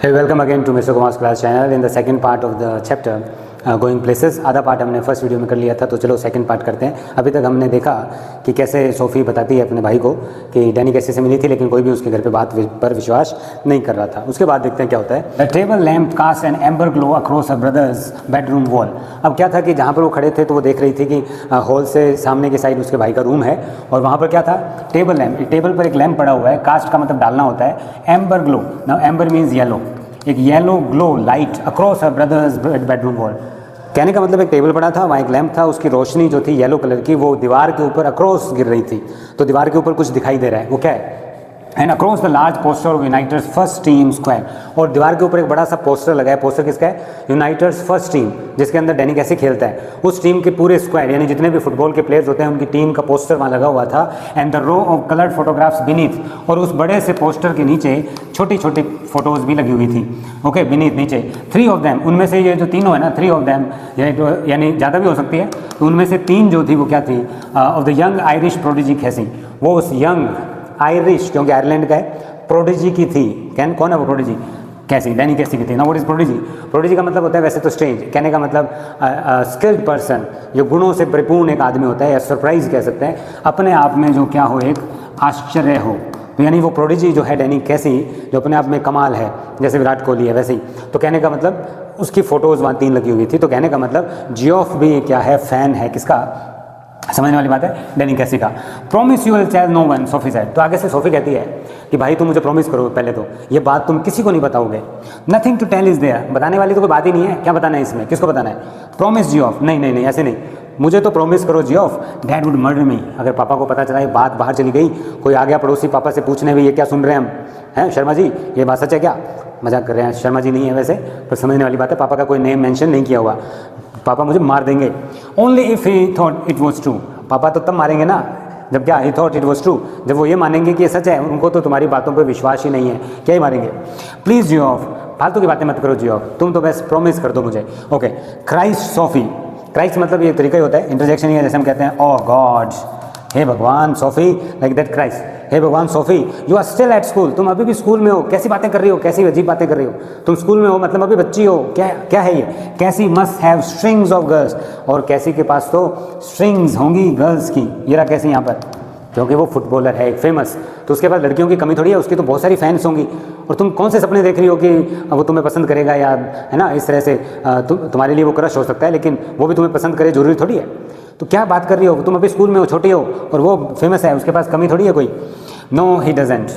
Hey, welcome again to Mr. Kumar's class channel. In the second part of the chapter, going places, आधा part हमने first video में कर लिया था, तो चलो सेकंड पार्ट करते हैं। अभी तक हमने देखा कि कैसे सोफ़ी बताती है अपने भाई को कि डैनी कैसे से मिली थी, लेकिन कोई भी उसके घर पे बात पर विश्वास नहीं कर रहा था। उसके बाद देखते हैं क्या होता है। The table lamp cast an amber glow across a brother's bedroom wall. अब क्या था कि जहाँ पर वो खड़े थे तो वो देख रही थी कि हॉल से सामने की साइड उसके भाई का रूम है और वहाँ पर क्या था, टेबल लैम्प। टेबल पर एक लैम्प पड़ा हुआ है। कास्ट का मतलब डालना होता है। Amber glow, now amber means yellow, एक yellow glow light across a brother's bedroom wall. कहने का मतलब एक टेबल पड़ा था, वहाँ एक लैंप था, उसकी रोशनी जो थी येलो कलर की वो दीवार के ऊपर अक्रॉस गिर रही थी। तो दीवार के ऊपर कुछ दिखाई दे रहा है, वो क्या है? And across the large poster of United's first team square. और दीवार के ऊपर एक बड़ा सा पोस्टर लगा है। पोस्टर किसका है? यूनाइटेड्स फर्स्ट टीम, जिसके अंदर डैनी कैसे खेलता है, उस टीम के पूरे स्क्वायर यानी जितने भी फुटबॉल के प्लेयर्स होते हैं उनकी टीम का पोस्टर वहाँ लगा हुआ था। And the row of coloured photographs beneath, और उस बड़े से पोस्टर के नीचे छोटी छोटी फोटोज़ भी लगी हुई थी। ओके, बीनीथ नीचे। 3 ऑफ देम, उनमें से ये जो तीनों है ना, 3 ऑफ देम यानी ज़्यादा भी हो सकती है, तो उनमें से 3 जो थी वो क्या थी? Of the young Irish prodigy कैसी, वो उस यंग आयरिश, क्योंकि आयरलैंड का है, प्रोडिजी की थी। कौन है वो प्रोडिजी? कैसी, डैनी कैसी की थी ना। What is prodigy? प्रोडिजी का मतलब होता है वैसे तो स्ट्रेंज, कहने का मतलब स्किल्ड पर्सन, जो गुणों से परिपूर्ण एक आदमी होता है, या सरप्राइज कह सकते हैं, अपने आप में जो क्या हो, एक आश्चर्य हो। तो यानी वो प्रोडिजी जो है डैनी कैसी, जो अपने आप में कमाल है, जैसे विराट कोहली है वैसे ही। तो कहने का मतलब उसकी फ़ोटोज़ वहाँ 3 लगी हुई थी। तो कहने का मतलब जियोफ भी क्या है, फ़ैन है किसका? समझने वाली बात है, डैनी कैसी का। Promise you will tell no one, Sophie said. तो आगे से सोफी कहती है कि भाई तुम मुझे प्रॉमिस करो, पहले तो ये बात तुम किसी को नहीं बताओगे। Nothing to tell is there, बताने वाली तो कोई बात ही नहीं है। क्या बताना है इसमें, किसको बताना है? प्रॉमिस जियोफ, नहीं नहीं नहीं, ऐसे नहीं, मुझे तो प्रॉमिस करो जियोफ, डैड वुड मर्डर मी। अगर पापा को पता चला ये बात बाहर चली गई, कोई आ गया पड़ोसी पापा से पूछने भी ये क्या सुन रहे हैं हम, हैं शर्मा जी, ये बात सच है क्या? मजाक कर रहे हैं, शर्मा जी नहीं है वैसे, पर समझने वाली बात है, पापा का कोई नेम मेंशन नहीं किया हुआ, पापा मुझे मार देंगे। Only if he thought it was true, पापा तो तब मारेंगे ना जब क्या, ही थॉट इट वॉज ट्रू, जब वो ये मानेंगे कि ये सच है। उनको तो तुम्हारी बातों पर विश्वास ही नहीं है, क्या ही मारेंगे। प्लीज़ जियोफ, फालतू की बातें मत करो जियोफ, तुम तो बस प्रॉमिस कर दो मुझे। ओके, क्राइस्ट सोफी, क्राइस्ट मतलब ये तरीका ही होता है, इंटरजेक्शन ही है, जैसे हम कहते हैं ओ गॉड, हे भगवान सोफी, लाइक दैट क्राइस्ट, हे भगवान Sophie you are still at school, तुम अभी भी स्कूल में हो, कैसी बातें कर रही हो, कैसी अजीब बातें कर रही हो, तुम स्कूल में हो मतलब अभी बच्ची हो, क्या क्या है ये? कैसी must have strings of girls, और कैसी के पास तो स्ट्रिंग्स होंगी गर्ल्स की। ये रहा कैसी यहाँ पर, क्योंकि वो फुटबॉलर है एक फेमस, तो उसके पास लड़कियों की कमी थोड़ी है, उसकी तो बहुत सारी फैंस होंगी। और तुम कौन से सपने देख रही हो कि वो तुम्हें पसंद करेगा, या है ना इस तरह से तुम्हारे लिए वो क्रश हो सकता है, लेकिन वो भी तुम्हें पसंद करे जरूरी थोड़ी है। तो क्या बात कर रही हो, तुम अभी स्कूल में हो, छोटी हो, और वो फेमस है, उसके पास कमी थोड़ी है कोई। नो ही डजेंट,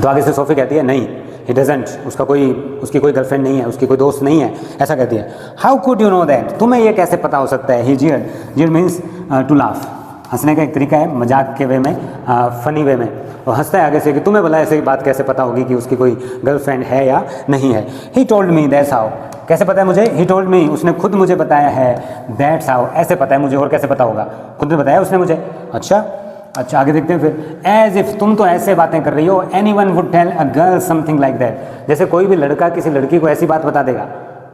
तो आगे से सोफी कहती है नहीं, ही डजेंट, उसकी कोई गर्लफ्रेंड नहीं है, उसकी कोई दोस्त नहीं है, ऐसा कहती है। How could you know that, तुम्हें ये कैसे पता हो सकता है? ही जीयर्ड, जीयर्ड मीन्स टू लाफ, हंसने का एक तरीका है, मजाक के वे में, फ़नी वे में, और हंसता है आगे से कि तुम्हें भला ऐसी बात कैसे पता होगी कि उसकी कोई गर्लफ्रेंड है या नहीं है। He told me that's how, कैसे पता है मुझे? ही टोल्ड मी, उसने खुद मुझे बताया है, दैट्स हाउ, ऐसे पता है मुझे, और कैसे पता होगा? खुद ने बताया उसने मुझे। अच्छा, आगे देखते हैं फिर। एज इफ, तुम तो ऐसे बातें कर रही हो, anyone would tell a girl something like that, जैसे कोई भी लड़का किसी लड़की को ऐसी बात बता देगा।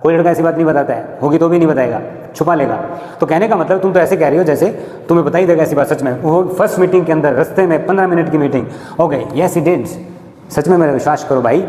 कोई लड़का ऐसी बात नहीं बताता है, होगी तो भी नहीं बताएगा, छुपा लेगा। तो कहने का मतलब तुम तो ऐसे कह रही हो जैसे तुम्हें बता ही देगा ऐसी बात। सच में वो फर्स्ट मीटिंग के अंदर रास्ते में 15 मिनट की meeting, okay yes he did, सच में मेरा विश्वास करो भाई,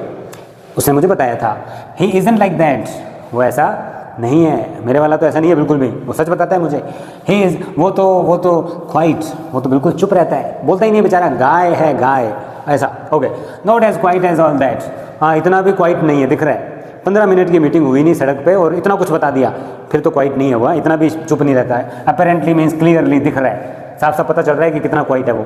उसने मुझे बताया था। ही इजंट लाइक दैट, वो ऐसा नहीं है, मेरे वाला तो ऐसा नहीं है बिल्कुल भी, वो सच बताता है मुझे। ही इज, वो तो क्वाइट, वो तो बिल्कुल चुप रहता है, बोलता ही नहीं बेचारा, गाय है गाय, ऐसा। Okay, not as quite as all that, हाँ इतना भी क्वाइट नहीं है, दिख रहा है। 15 मिनट की मीटिंग हुई नहीं सड़क पे और इतना कुछ बता दिया, फिर तो क्वाइट नहीं हुआ, इतना भी चुप नहीं रहता है। अपेरेंटली मीन्स क्लियरली, दिख रहा है, साफ साफ पता चल रहा है कि कितना क्वाइट है वो।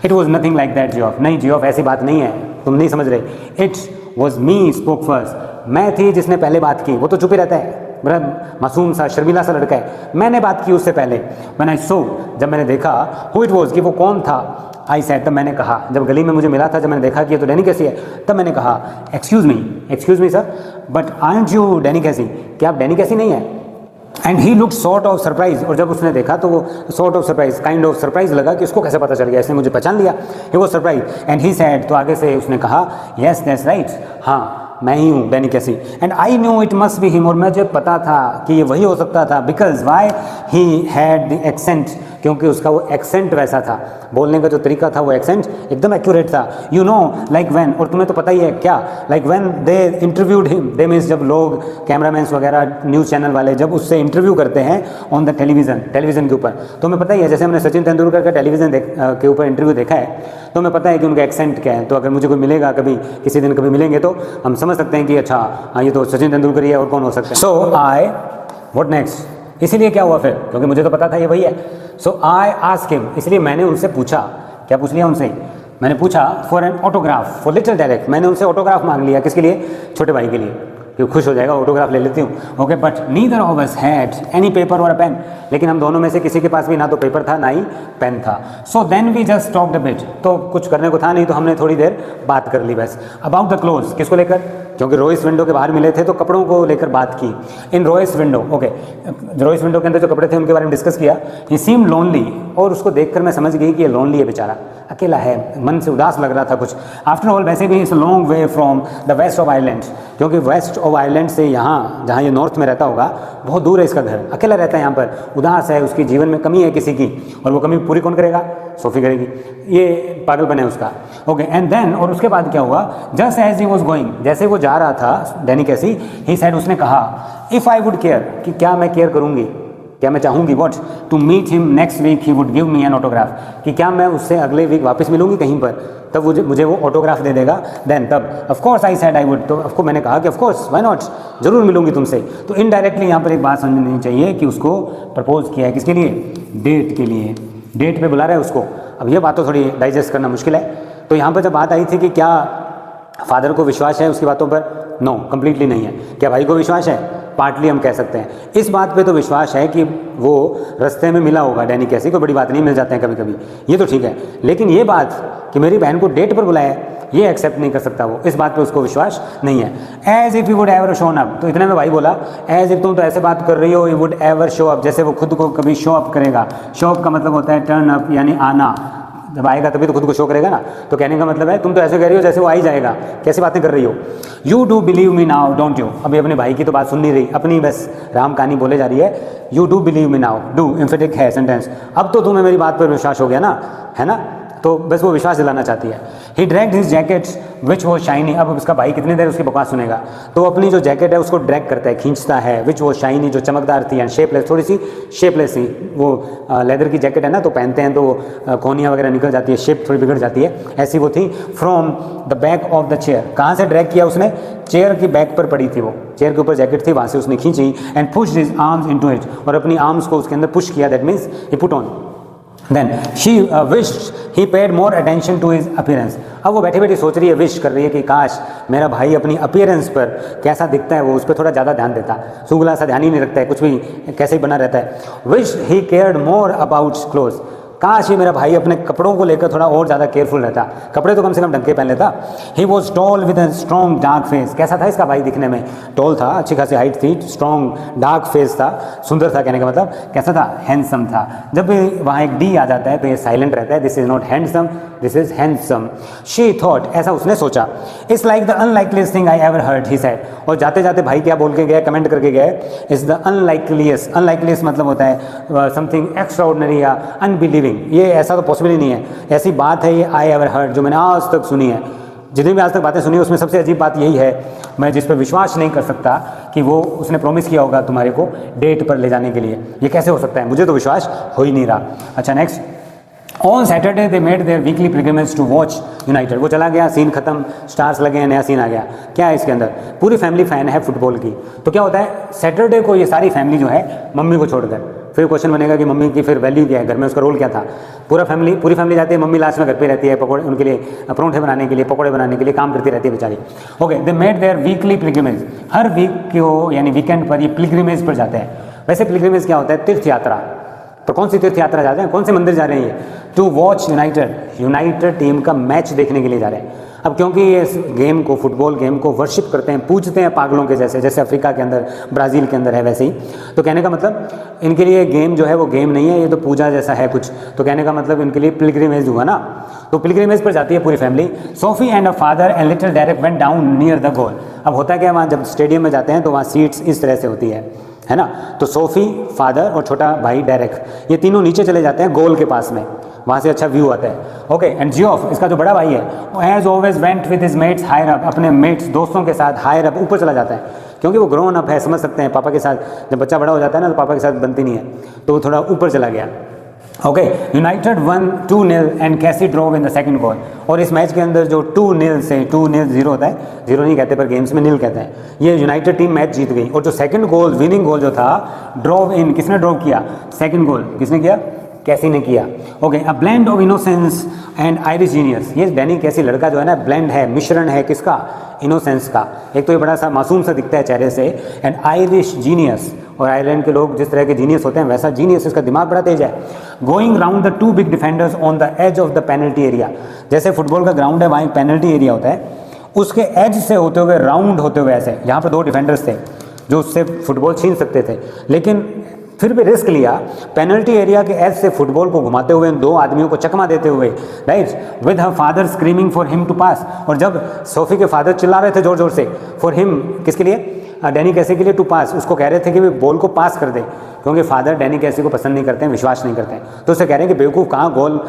It was nothing like that Geoff, नहीं जियोफ ऐसी बात नहीं है, तुम नहीं समझ रहे। It was me spoke first, मैं थी जिसने पहले बात की, वो तो चुप ही रहता है, बड़ा मासूम सा शर्मीला सा लड़का है, मैंने बात की उससे पहले। मैंने सो, जब मैंने देखा, हु इट वॉज, कि वो कौन था, आई सेड, तब मैंने कहा, जब गली में मुझे मिला था, जब मैंने देखा कि ये तो डैनी कैसी है, तब मैंने कहा excuse me sir, but aren't you Danny कैसी, क्या आप डैनी कैसी नहीं है? And he look sort of surprise, और जब उसने देखा तो वो sort of surprise, kind of surprise लगा कि उसको कैसे पता चल गया, इसने मुझे पहचान लिया, he was surprise. And he said, तो आगे से उसने कहा, येस दैट्स राइट, हाँ मैं ही हूँ डैनी कैसी। And I knew it must be him, और मुझे पता था कि ये वही हो सकता था, because why he had the accent, क्योंकि उसका वो एक्सेंट वैसा था, बोलने का जो तरीका था वो एक्सेंट एकदम एक्यूरेट था। यू नो लाइक व्हेन, और तुम्हें तो पता ही है क्या, like when they interviewed him, they means जब लोग कैमरामैन्स वगैरह न्यूज़ चैनल वाले जब उससे इंटरव्यू करते हैं ऑन द टेलीविज़न के ऊपर, तो हमें पता ही है, जैसे हमने सचिन तेंदुलकर का टेलीविज़न के ऊपर इंटरव्यू देखा है, तो हमें पता है कि उनका एक्सेंट क्या है। तो अगर मुझे कोई मिलेगा कभी, किसी दिन कभी मिलेंगे, तो हम समझ सकते हैं कि अच्छा हाँ ये तो सचिन तेंदुलकर ही है, और कौन हो सकता है। सो आई व्हाट नेक्स्ट, इसीलिए क्या हुआ फिर, क्योंकि मुझे तो पता था ये वही है। सो आई आस्क हिम, इसलिए मैंने उनसे पूछा, क्या पूछ लिया उनसे, मैंने पूछा for an autograph, for little direct, मैंने उनसे ऑटोग्राफ मांग लिया, किसके लिए, छोटे भाई के लिए, कि खुश हो जाएगा, ऑटोग्राफ ले लेती हूँ। Okay, but neither of us had any paper और अ पेन, लेकिन हम दोनों में से किसी के पास भी ना तो पेपर था ना ही पेन था। So then we just talked a bit, तो कुछ करने को था नहीं, तो हमने थोड़ी देर बात कर ली बस। अबाउट द क्लोथ्स, किसको लेकर, क्योंकि रॉयस विंडो के बाहर मिले थे तो कपड़ों को लेकर बात की। In Royce window, okay, Royce window के अंदर जो कपड़े थे उनके बारे में डिस्कस किया। ही सीम लोनली, और उसको देखकर मैं समझ गई कि ये लोनली है बेचारा, अकेला है, मन से उदास लग रहा था कुछ। आफ्टर ऑल वैसे भी it's long way from the west of Ireland, क्योंकि वेस्ट ऑफ आयरलैंड से यहाँ जहाँ ये नॉर्थ में रहता होगा बहुत दूर है इसका घर, अकेला रहता है यहाँ पर, उदास है, उसकी जीवन में कमी है किसी की, और वो कमी पूरी कौन करेगा, सोफ़ी करेगी, ये पागलपन है उसका। ओके, एंड देन, और उसके बाद क्या हुआ, just as he was going, जैसे वो जा रहा था डैनी कैसी, ही सेड, उसने कहा, इफ़ आई वुड केयर, कि क्या मैं केयर करूँगी, क्या मैं चाहूँगी, what, to meet him next week he would give me an autograph, कि क्या मैं उससे अगले वीक वापस मिलूंगी कहीं पर, तब मुझे वो ऑटोग्राफ दे देगा। देन तब of course I said I would, तो ऑफ कोर्स मैंने कहा कि ऑफ कोर्स व्हाई नॉट, जरूर मिलूंगी तुमसे। तो इनडायरेक्टली यहाँ पर एक बात समझनी चाहिए कि उसको प्रपोज किया है, किसके लिए, डेट के लिए, डेट पे बुला रहा है उसको। अब ये बात तो थोड़ी डाइजेस्ट करना मुश्किल है। तो यहाँ पर जब बात आई थी कि क्या फादर को विश्वास है उसकी बातों पर, नो कंप्लीटली नहीं है। क्या भाई को विश्वास है, पार्टली हम कह सकते हैं। इस बात पे तो विश्वास है कि वो रास्ते में मिला होगा डैनी कैसी, कोई बड़ी बात नहीं, मिल जाते हैं कभी कभी, ये तो ठीक है। लेकिन ये बात कि मेरी बहन को डेट पर बुलाया है, ये एक्सेप्ट नहीं कर सकता वो, इस बात पे उसको विश्वास नहीं है। As if you would ever shown up, तो इतने में भाई बोला, एज इफ तुम तो ऐसे बात कर रही हो, you would ever show up, जैसे वो खुद को कभी शो अप करेगा। शो अप का मतलब होता है टर्न अप, यानी आना, जब आएगा तभी तो खुद को शो करेगा ना। तो कहने का मतलब है तुम तो ऐसे कह रही हो जैसे वो आ ही जाएगा, कैसी बातें कर रही हो। You do believe me now don't you, अभी अपने भाई की तो बात सुन नहीं रही, अपनी बस राम कहानी बोले जा रही है। You do believe me now, do emphatic है सेंटेंस, अब तो तुम्हें मेरी बात पर विश्वास हो गया ना, है ना, तो बस वो विश्वास दिलाना चाहती है। ही ड्रैग्ड हिज जैकेट विच वो शाइनी, अब उसका भाई कितनी देर उसकी बकवास सुनेगा, तो अपनी जो जैकेट है उसको ड्रैग करता है, खींचता है, विच वो शाइनी, जो चमकदार थी, एंड शेपलेस, थोड़ी सी शेपलेस थी वो, लेदर की जैकेट है ना, तो पहनते हैं तो कोनियाँ वगैरह निकल जाती है, शेप थोड़ी बिगड़ जाती है, ऐसी वो थी। From the back of the chair, कहाँ से ड्रैग किया उसने, चेयर की बैक पर पड़ी थी वो, चेयर के ऊपर जैकेट थी, वहाँ से उसने खींची, and pushed his arms into it, और अपनी आर्म्स को उसके अंदर पुश किया, that means he put on. Then she wished he paid more attention to his appearance. अब वो बैठी बैठी सोच रही है, विश कर रही है कि काश मेरा भाई अपनी अपीयरेंस पर कैसा दिखता है वो उस पर थोड़ा ज़्यादा ध्यान देता, सुगला सा ध्यान ही नहीं रखता है, कुछ भी कैसे ही बना रहता है। Wish he cared more about clothes, काश ये मेरा भाई अपने कपड़ों को लेकर थोड़ा और ज़्यादा केयरफुल रहता, कपड़े तो कम से कम ढंग के पहन लेता। He was tall with a strong dark face, कैसा था इसका भाई दिखने में, टॉल था, अच्छी खासी हाइट थी, स्ट्रॉन्ग डार्क फेस था, सुंदर था, कहने का मतलब कैसा था, हैंडसम था। जब भी वहाँ एक डी आ जाता है तो ये साइलेंट रहता है, this is not handsome, this is handsome. She thought, ऐसा उसने सोचा। It's like the unlikeliest thing I ever heard, he said, और जाते जाते भाई क्या बोल के गए, कमेंट करके गए, इज द अनलाइकलीस्ट, अनलाइकलीस्ट मतलब होता है समथिंग एक्स्ट्रा ऑर्डिनरी या अनबिलीविंग, ये ऐसा तो पॉसिबल ही नहीं है, ऐसी बात है ये आई एवर हर्ड, जो मैंने आज तक सुनी है, जितनी भी आज तक बातें सुनी है उसमें सबसे अजीब बात यही है, मैं जिस पर विश्वास नहीं कर सकता कि वो उसने प्रॉमिस किया होगा तुम्हारे को डेट पर ले जाने के लिए, ये कैसे हो सकता है, मुझे तो विश्वास हो ही नहीं रहा। अच्छा next, on Saturday they made their weekly pilgrimage to watch United, वो चला गया, सीन खत्म, स्टार्स लगे हैं, नया सीन आ गया। क्या है इसके अंदर, पूरी फैमिली फ़ैन है फुटबॉल की, तो क्या होता है सैटरडे को ये सारी फैमिली जो है मम्मी को छोड़कर, फिर क्वेश्चन बनेगा कि मम्मी की फिर वैल्यू क्या है, घर में उसका रोल क्या था। पूरी फैमिली जाती है, मम्मी लास्ट में घर पे रहती है, पकौड़े उनके लिए, परोठे बनाने के लिए, पकौड़े बनाने के लिए काम करती रहती है बेचारी। Okay, they made their weekly pilgrimage, हर वीक को यानी वीकेंड पर ये पिलग्रिमेज पर जाते हैं। वैसे पिलग्रिमेज क्या होता है, तीर्थ यात्रा, तो कौन सी तीर्थ यात्रा जाते हैं, कौन से मंदिर जा रहे हैं ये, टू वॉच यूनाइटेड टीम का मैच देखने के लिए जा रहे हैं। अब क्योंकि ये इस गेम को, फुटबॉल गेम को वर्शिप करते हैं, पूजते हैं पागलों के जैसे, जैसे अफ्रीका के अंदर, ब्राज़ील के अंदर है वैसे ही, तो कहने का मतलब इनके लिए गेम जो है वो गेम नहीं है, ये तो पूजा जैसा है कुछ, तो कहने का मतलब इनके लिए पिलग्रिमेज हुआ ना, तो पिलग्रिमेज पर जाती है पूरी family. Sophie and a father and little Derek went down near the goal. अब होता है क्या, वहाँ जब स्टेडियम में जाते हैं तो वहाँ सीट्स इस तरह से होती है है ना। तो सोफी, फादर और छोटा भाई डेरेक, ये तीनों नीचे चले जाते हैं गोल के पास में, वहाँ से अच्छा व्यू आता है। ओके, एंड जियोफ, इसका जो बड़ा भाई है, वो has always went with his mates higher up, अपने मेट्स दोस्तों के साथ हायर अप, ऊपर चला जाता है, क्योंकि वो ग्रोन अप है, समझ सकते हैं पापा के साथ, जब बच्चा बड़ा हो जाता है ना तो पापा के साथ बनती नहीं है, तो वो थोड़ा ऊपर चला गया। ओके, यूनाइटेड 1-2 एंड कैसी drove in the second goal. और इस मैच के अंदर जो 2-0 से 2-0 0 होता है, 0 नहीं कहते पर गेम्स में नील कहते हैं, ये यूनाइटेड टीम मैच जीत गई। और जो सेकंड गोल, विनिंग गोल जो था, ड्रॉव इन, किसने ड्रॉव किया? सेकंड गोल किसने किया? कैसी ने किया। Okay, a blend of innocence and Irish genius, ये डैनी कैसी लड़का जो है ना, ब्लेंड है, मिश्रण है किसका? इनोसेंस का। एक तो ये बड़ा सा मासूम सा दिखता है चेहरे से, एंड आयरिश जीनियस, और आयरलैंड के लोग जिस तरह के जीनियस होते हैं वैसा जीनियस, इसका दिमाग बड़ा तेज है। Going round the 2 big defenders on the edge of the penalty area, जैसे फुटबॉल का ग्राउंड है, वहाँ एक पेनल्टी एरिया होता है, उसके एज से होते हुए, राउंड होते हुए, ऐसे यहाँ पर 2 डिफेंडर्स थे जो उससे फुटबॉल छीन सकते थे, लेकिन फिर भी रिस्क लिया, पेनल्टी एरिया के एज से फुटबॉल को घुमाते हुए, 2 आदमियों को चकमा देते हुए, right, with her father screaming for him to pass. और जब सोफी के फादर चिल्ला रहे थे जोर जोर से, फॉर हिम, किसके लिए? डैनी कैसी के लिए, टू पास, उसको कह रहे थे कि बॉल को पास कर दे, क्योंकि फादर डैनी कैसी को पसंद नहीं करते हैं, विश्वास नहीं करते हैं, तो उसे कह रहे हैं कि बेवकूफ़, कहाँ गोल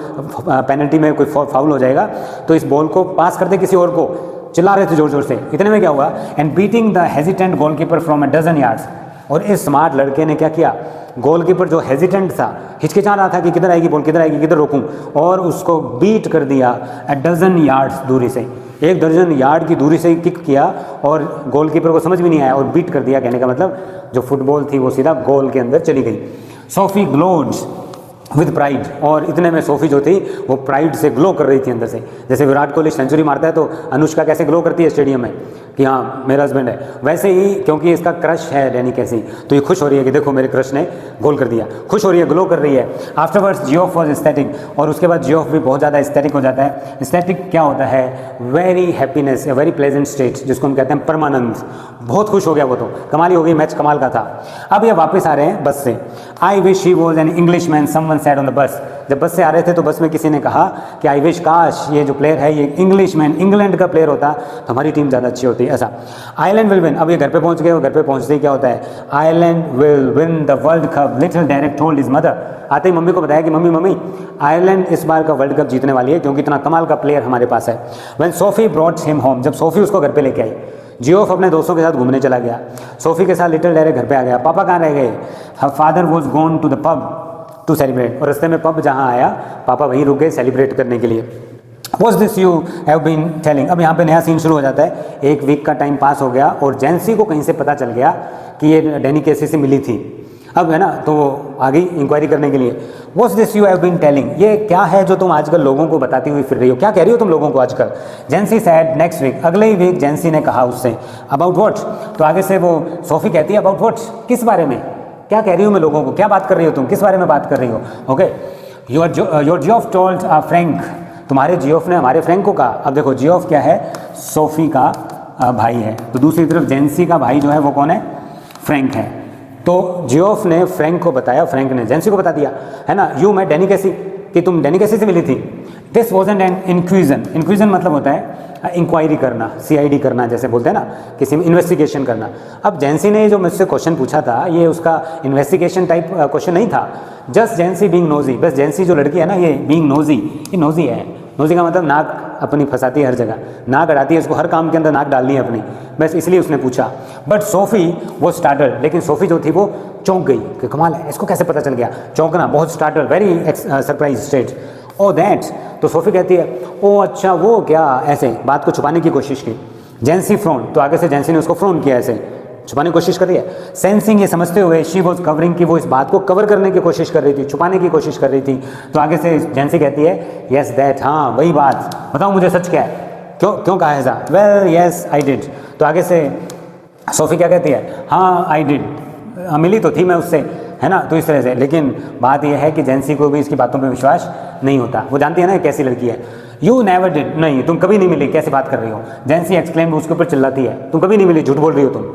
पेनल्टी में कोई फाउल हो जाएगा, तो इस बॉल को पास कर दे किसी और को। चिल्ला रहे थे जोर जोर से। इतने में क्या हुआ? And beating the hesitant goalkeeper from 12 yards, और इस स्मार्ट लड़के ने क्या किया? गोलकीपर जो हेजिटेंट था, हिचकिचा रहा था कि किधर आएगी बॉल, किधर आएगी, किधर रोकूं, और उसको बीट कर दिया 12 यार्ड्स दूरी से, 1 दर्जन यार्ड की दूरी से किक किया, और गोलकीपर को समझ भी नहीं आया, और बीट कर दिया। कहने का मतलब जो फुटबॉल थी वो सीधा गोल के अंदर चली गई। सोफी ग्लोड्स विद प्राइड, और इतने में सोफी जो थी वो प्राइड से ग्लो कर रही थी अंदर से। जैसे विराट कोहली सेंचुरी मारता है तो अनुष्का कैसे ग्लो करती है स्टेडियम में कि हाँ मेरा हस्बैंड है, वैसे ही क्योंकि इसका क्रश है डैनी कैसी, तो ये खुश हो रही है कि देखो मेरे क्रश ने गोल कर दिया, खुश हो रही है, ग्लो कर रही है। आफ्टरवर्ड्स जियोफ वॉज एस्थेटिक, और उसके बाद जियोफ भी बहुत ज़्यादा एस्थेटिक हो जाता है। एस्थेटिक क्या होता है? Very happiness, a very pleasant state, जिसको हम कहते हैं परमानंद। बहुत खुश हो गया वो, तो कमाल ही हो गई, मैच कमाल का था। अब ये वापस आ रहे हैं बस से। I wish he was an English man, someone said on the bus. जब बस से आ रहे थे तो बस में किसी ने कहा कि आई विश, काश ये जो प्लेयर है ये इंग्लिश मैन, इंग्लैंड का प्लेयर होता तो हमारी टीम ज़्यादा अच्छी होती। ऐसा आयरलैंड विल विन। अब ये घर पे पहुंच गए, और घर पे पहुंचते ही क्या होता है? Ireland will win the world cup, little Derek told his mother. आते ही मम्मी को बताया कि मम्मी आयरलैंड इस बार का वर्ल्ड कप जीतने वाली है, क्योंकि इतना कमाल का प्लेयर हमारे पास है। When Sophie brought him home, जब सोफी उसको घर पे लेके आई, जियोफ अपने दोस्तों के साथ घूमने चला गया, सोफी के साथ लिटिल डेरेक घर पे आ गया। पापा कहाँ रह गए? Her father was gone to the pub to celebrate, और रास्ते में पब जहाँ आया पापा वहीं रुक गए सेलिब्रेट करने के लिए। Was this you have been telling. अब यहाँ पे नया सीन शुरू हो जाता है। 1 वीक का टाइम पास हो गया, और जेंसी को कहीं से पता चल गया कि ये डैनी कैसी से मिली थी। अब है ना, तो वो आ गई इंक्वायरी करने के लिए। Was this you have been telling, ये क्या है जो तुम आजकल लोगों को बताती हुई फिर रही हो, क्या कह रही हो तुम लोगों को आजकल? जेंसी सैड नेक्स्ट वीक, अगले ही वीक जेंसी ने कहा उससे, अबाउट व्हाट, तो आगे से वो सोफी कहती है अबाउट व्हाट, किस बारे में, क्या कह रही हो मैं लोगों को, क्या बात कर रही हो तुम, किस बारे में बात कर रही हो? Okay, your Geoff told Frank, तुम्हारे जियोफ ने हमारे फ्रैंक को कहा। अब देखो जियोफ क्या है? सोफी का भाई है, तो दूसरी तरफ जेंसी का भाई जो है वो कौन है? फ्रैंक है। तो जियोफ ने फ्रैंक को बताया, फ्रैंक ने जेंसी को बता दिया, है ना, यू met डैनी कैसी, कि तुम डैनी कैसी से मिली थी। दिस वॉजंट एन इंक्विजन, इंक्विजन मतलब होता है इंक्वायरी करना, CID करना जैसे बोलते हैं ना, किसी में इन्वेस्टिगेशन करना। अब जेंसी ने जो मुझसे क्वेश्चन पूछा था ये उसका इन्वेस्टिगेशन टाइप क्वेश्चन नहीं था, जस्ट जेंसी बीइंग नोजी। बस जेंसी जो लड़की है ना ये बीइंग नोजी, ये नोजी है। नोजी का मतलब नाक अपनी फंसाती है हर जगह, नाक अड़ाती है, इसको हर काम के अंदर नाक डालनी है अपनी, बस इसलिए उसने पूछा। बट सोफ़ी वो स्टार्टर्ड, लेकिन सोफ़ी जो थी वो चौंक गई कि कमाल है, इसको कैसे पता चल गया, चौंकना, बहुत startled, very surprise state. Oh that, तो सोफ़ी कहती है ओ अच्छा वो क्या, ऐसे बात को छुपाने की कोशिश की। जेंसी फ्रोन, तो आगे से जेंसी ने उसको फ्रोन किया, ऐसे छुपाने की कोशिश कर रही है। सेंसिंग, ये समझते हुए, शी वॉज कवरिंग, की वो इस बात को कवर करने की कोशिश कर रही थी, छुपाने की कोशिश कर रही थी। तो आगे से जेंसी कहती है यस दैट, हाँ वही बात, बताओ मुझे सच क्या है, क्यों कहा ऐसा? Well yes I did. तो आगे से सोफ़ी क्या कहती है? हाँ आई डिड, मिली तो थी मैं उससे, है ना, तो इस तरह से। लेकिन बात यह है कि जेंसी को भी इसकी बातों पे विश्वास नहीं होता, वो जानती है ना कैसी लड़की है। यू नेवर डिड, नहीं तुम कभी नहीं मिली, कैसे बात कर रही हो? जेंसी एक्सक्लेम, उसके ऊपर चिल्लाती है, तुम कभी नहीं मिली, झूठ बोल रही हो तुम।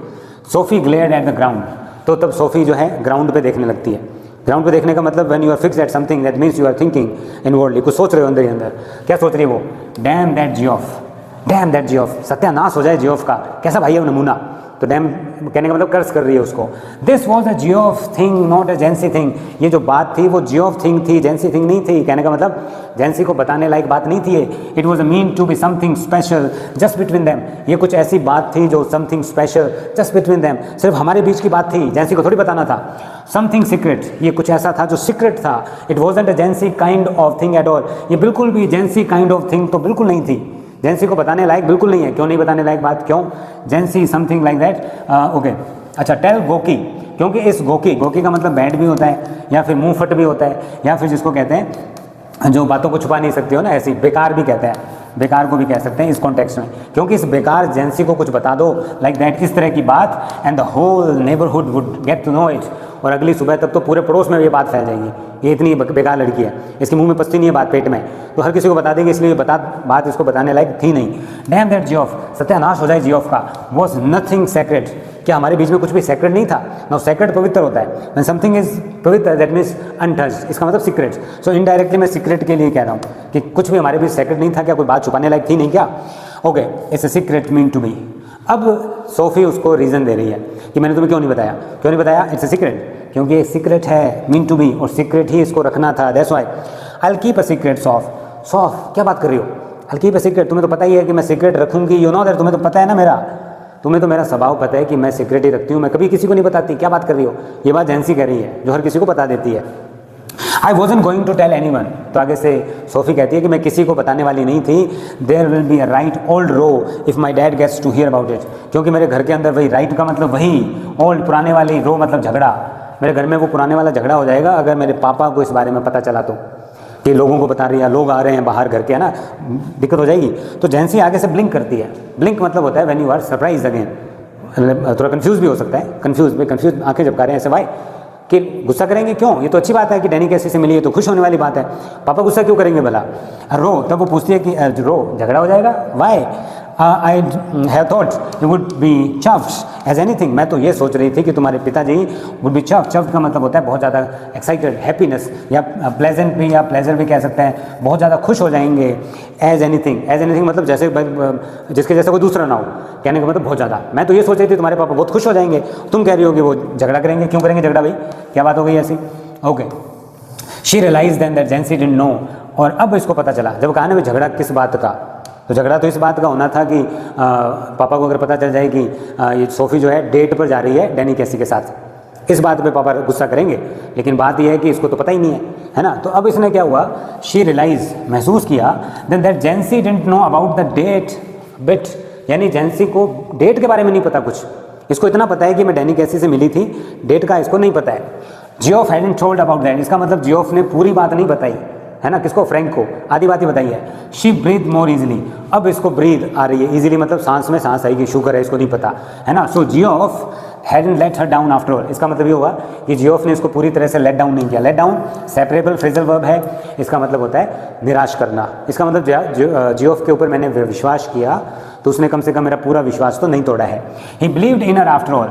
SoFi glared at the ground, तो तब सोफ़ी जो है ग्राउंड पे देखने लगती है। ग्राउंड पे देखने का मतलब when you are fixed at something that means you are thinking inwardly, कुछ सोच रहे हो अंदर ही अंदर। क्या सोच रही है वो? Dam that Geoff, dam that Geoff, सत्यानाश हो जाए जियोफ का, कैसा भाई है वो नमूना, तो डैम कहने का मतलब कर्ज कर रही है उसको। This was a Geoff thing not a जेंसी thing, ये जो बात थी वो जियोफ थिंग थी, जेंसी थिंग नहीं थी। कहने का मतलब जेंसी को बताने लायक बात नहीं थी। It was a mean to be something special just between them, ये कुछ ऐसी बात थी जो something special just between them, सिर्फ हमारे बीच की बात थी, जेंसी को थोड़ी बताना था। समथिंग सीक्रेट, ये कुछ ऐसा था जो सीक्रेट था। It wasn't a जेंसी kind of thing at all, ये बिल्कुल भी जेंसी काइंड ऑफ थिंग तो बिल्कुल नहीं थी, जेंसी को बताने लायक बिल्कुल नहीं है। क्यों नहीं बताने लायक बात, क्यों? जेंसी समथिंग लाइक दैट, ओके। अच्छा, टेल गोकी, क्योंकि इस गोकी, गोकी का मतलब बैड भी होता है या फिर मुंह फट भी होता है, या फिर जिसको कहते हैं जो बातों को छुपा नहीं सकती हो ना, ऐसी बेकार भी कहते हैं, बेकार को भी कह सकते हैं इस कॉन्टेक्स्ट में। क्योंकि इस बेकार जेंसी को कुछ बता दो लाइक दैट, इस तरह की बात, and the whole neighbourhood would get to know it, और अगली सुबह तक तो पूरे पड़ोस में ये बात फैल जाएगी, ये इतनी बेकार लड़की है, इसके मुंह में पसती नहीं है बात पेट में, तो हर किसी को बता देंगे, इसलिए बात इसको बताने लायक थी नहीं। डैम दैट जियोफ, सत्यानाश हो जाए जियोफ का। वॉज नथिंग सेक्रेट, क्या हमारे बीच में कुछ भी सेक्रेट नहीं था? नाउ सेक्रेट पवित्र होता है, व्हेन समथिंग इज पवित्र दैट मीन्स अनटच्ड, इसका मतलब सीक्रेट। सो इनडायरेक्टली मैं सीक्रेट के लिए कह रहा हूँ कि कुछ भी हमारे बीच सेक्रेट नहीं था, क्या कोई बात छुपाने लायक थी नहीं क्या? Okay, it's a secret mean to be. अब सोफी उसको रीज़न दे रही है कि मैंने तुम्हें क्यों नहीं बताया, क्यों नहीं बताया? इट्स अ सीक्रेट, क्योंकि एक सीक्रेट है, मीन टू बी, और सीक्रेट ही इसको रखना था, that's why I will keep a secret. Soph क्या बात कर रही हो? I will keep a secret, तुम्हें तो पता ही है कि मैं सीक्रेट रखूंगी, यू नो दैट, तुम्हें तो पता है ना मेरा, तुम्हें तो मेरा स्वभाव पता है कि मैं सीक्रेट ही रखती हूँ, मैं कभी किसी को नहीं बताती, क्या बात कर रही हो? ये बात जेंसी कह रही है जो हर किसी को बता देती है। I wasn't going to tell anyone, तो आगे से सोफी कहती है कि मैं किसी को बताने वाली नहीं थी। There will be a right old row if my dad gets to hear about it, क्योंकि मेरे घर के अंदर वही राइट का मतलब वही, ओल्ड पुराने वाली, रो मतलब झगड़ा, मेरे घर में वो पुराने वाला झगड़ा हो जाएगा अगर मेरे पापा को इस बारे में पता चला तो, कि लोगों को बता रही है, लोग आ रहे हैं बाहर घर के, है ना, दिक्कत हो जाएगी। तो जेंसी आगे से ब्लिंक करती है, ब्लिंक मतलब होता है when you are surprise again, थोड़ा कंफ्यूज भी हो सकता है, कंफ्यूज आंखें झपका रहे हैं ऐसे, भाई कि गुस्सा करेंगे क्यों? ये तो अच्छी बात है कि डैनी कैसी से मिली है तो खुश होने वाली बात है, पापा गुस्सा क्यों करेंगे भला? रो, तब वो पूछती है कि रो झगड़ा हो जाएगा, why? I have thought you would be chuffed as anything, मैं तो ये सोच रही थी कि तुम्हारे पिताजी वुड बी चफ्ड, चफ्ड का मतलब होता है बहुत ज़्यादा एक्साइटेड, हैप्पीनेस, या प्लेजेंट भी, या प्लेजर भी कह सकते हैं, बहुत ज़्यादा खुश हो जाएंगे। एज एनीथिंग मतलब जैसे जिसके जैसा कोई दूसरा ना हो, कहने का मतलब बहुत ज़्यादा, मैं तो ये सोच रही थी तुम्हारे पापा बहुत खुश हो जाएंगे, तुम कह रही हो कि वो झगड़ा करेंगे, क्यों करेंगे झगड़ा भाई, क्या बात हो गई ऐसी? Okay, she realize then that Jency didn't know, और अब इसको पता चला, जब कहा ना झगड़ा किस बात का, तो झगड़ा तो इस बात का होना था कि पापा को अगर पता चल जाए कि ये सोफ़ी जो है डेट पर जा रही है डैनी कैसी के साथ, इस बात पे पापा गुस्सा करेंगे, लेकिन बात यह है कि इसको तो पता ही नहीं है ना। तो अब इसने क्या हुआ, शी रियलाइज, महसूस किया, then that Jency didn't know about the date bit, यानी जेंसी को डेट के बारे में नहीं पता कुछ, इसको इतना पता है कि मैं डैनी कैसी से मिली थी, डेट का इसको नहीं पता है। Geoff hadn't told about that, इसका मतलब जियोफ ने पूरी बात नहीं बताई, है ना, किसको? फ्रैंक को, आधी बात ही बताई है। शी ब्रीथ मोर इजीली, अब इसको ब्रीथ आ रही है, इजीली मतलब सांस में सांस आएगी, शुगर है, इसको नहीं पता, है ना। So Geoff hadn't let her down after all, इसका मतलब ये हुआ कि जियोफ ने इसको पूरी तरह से लेट डाउन नहीं किया। Let down separable phrasal verb है, इसका मतलब होता है निराश करना, इसका मतलब जियोफ के ऊपर मैंने विश्वास किया तो उसने कम से कम मेरा पूरा विश्वास तो नहीं तोड़ा है। ही believed in her after all,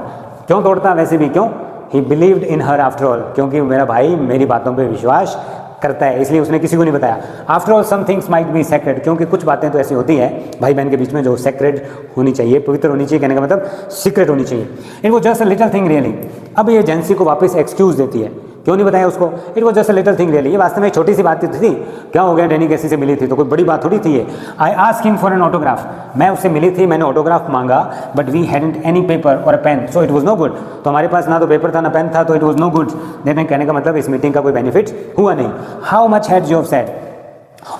क्यों तोड़ता वैसे भी, क्यों? ही believed in her after all, क्योंकि मेरा भाई मेरी बातों पर विश्वास करता है, इसलिए उसने किसी को नहीं बताया। After all some things might be secret, क्योंकि कुछ बातें तो ऐसी होती हैं भाई बहन के बीच में जो सेक्रेट होनी चाहिए, पवित्र होनी चाहिए, कहने का मतलब सीक्रेट होनी चाहिए। It was just a little thing really, अब ये जेंसी को वापस एक्सक्यूज देती है, क्यों नहीं बताया उसको? It was just a little thing really, ये वास्तव में एक छोटी सी बात थी, क्या हो गया, डैनी कैसी से मिली थी तो कोई बड़ी बात थोड़ी थी ये। I asked him for an autograph, मैं उससे मिली थी, मैंने ऑटोग्राफ मांगा, but we hadn't any paper और a pen, so it was no good, तो हमारे पास ना तो पेपर था ना पेन था, तो it was no good. Then कहने का मतलब इस मीटिंग का कोई बेनिफिट हुआ नहीं। How much had Geoff said,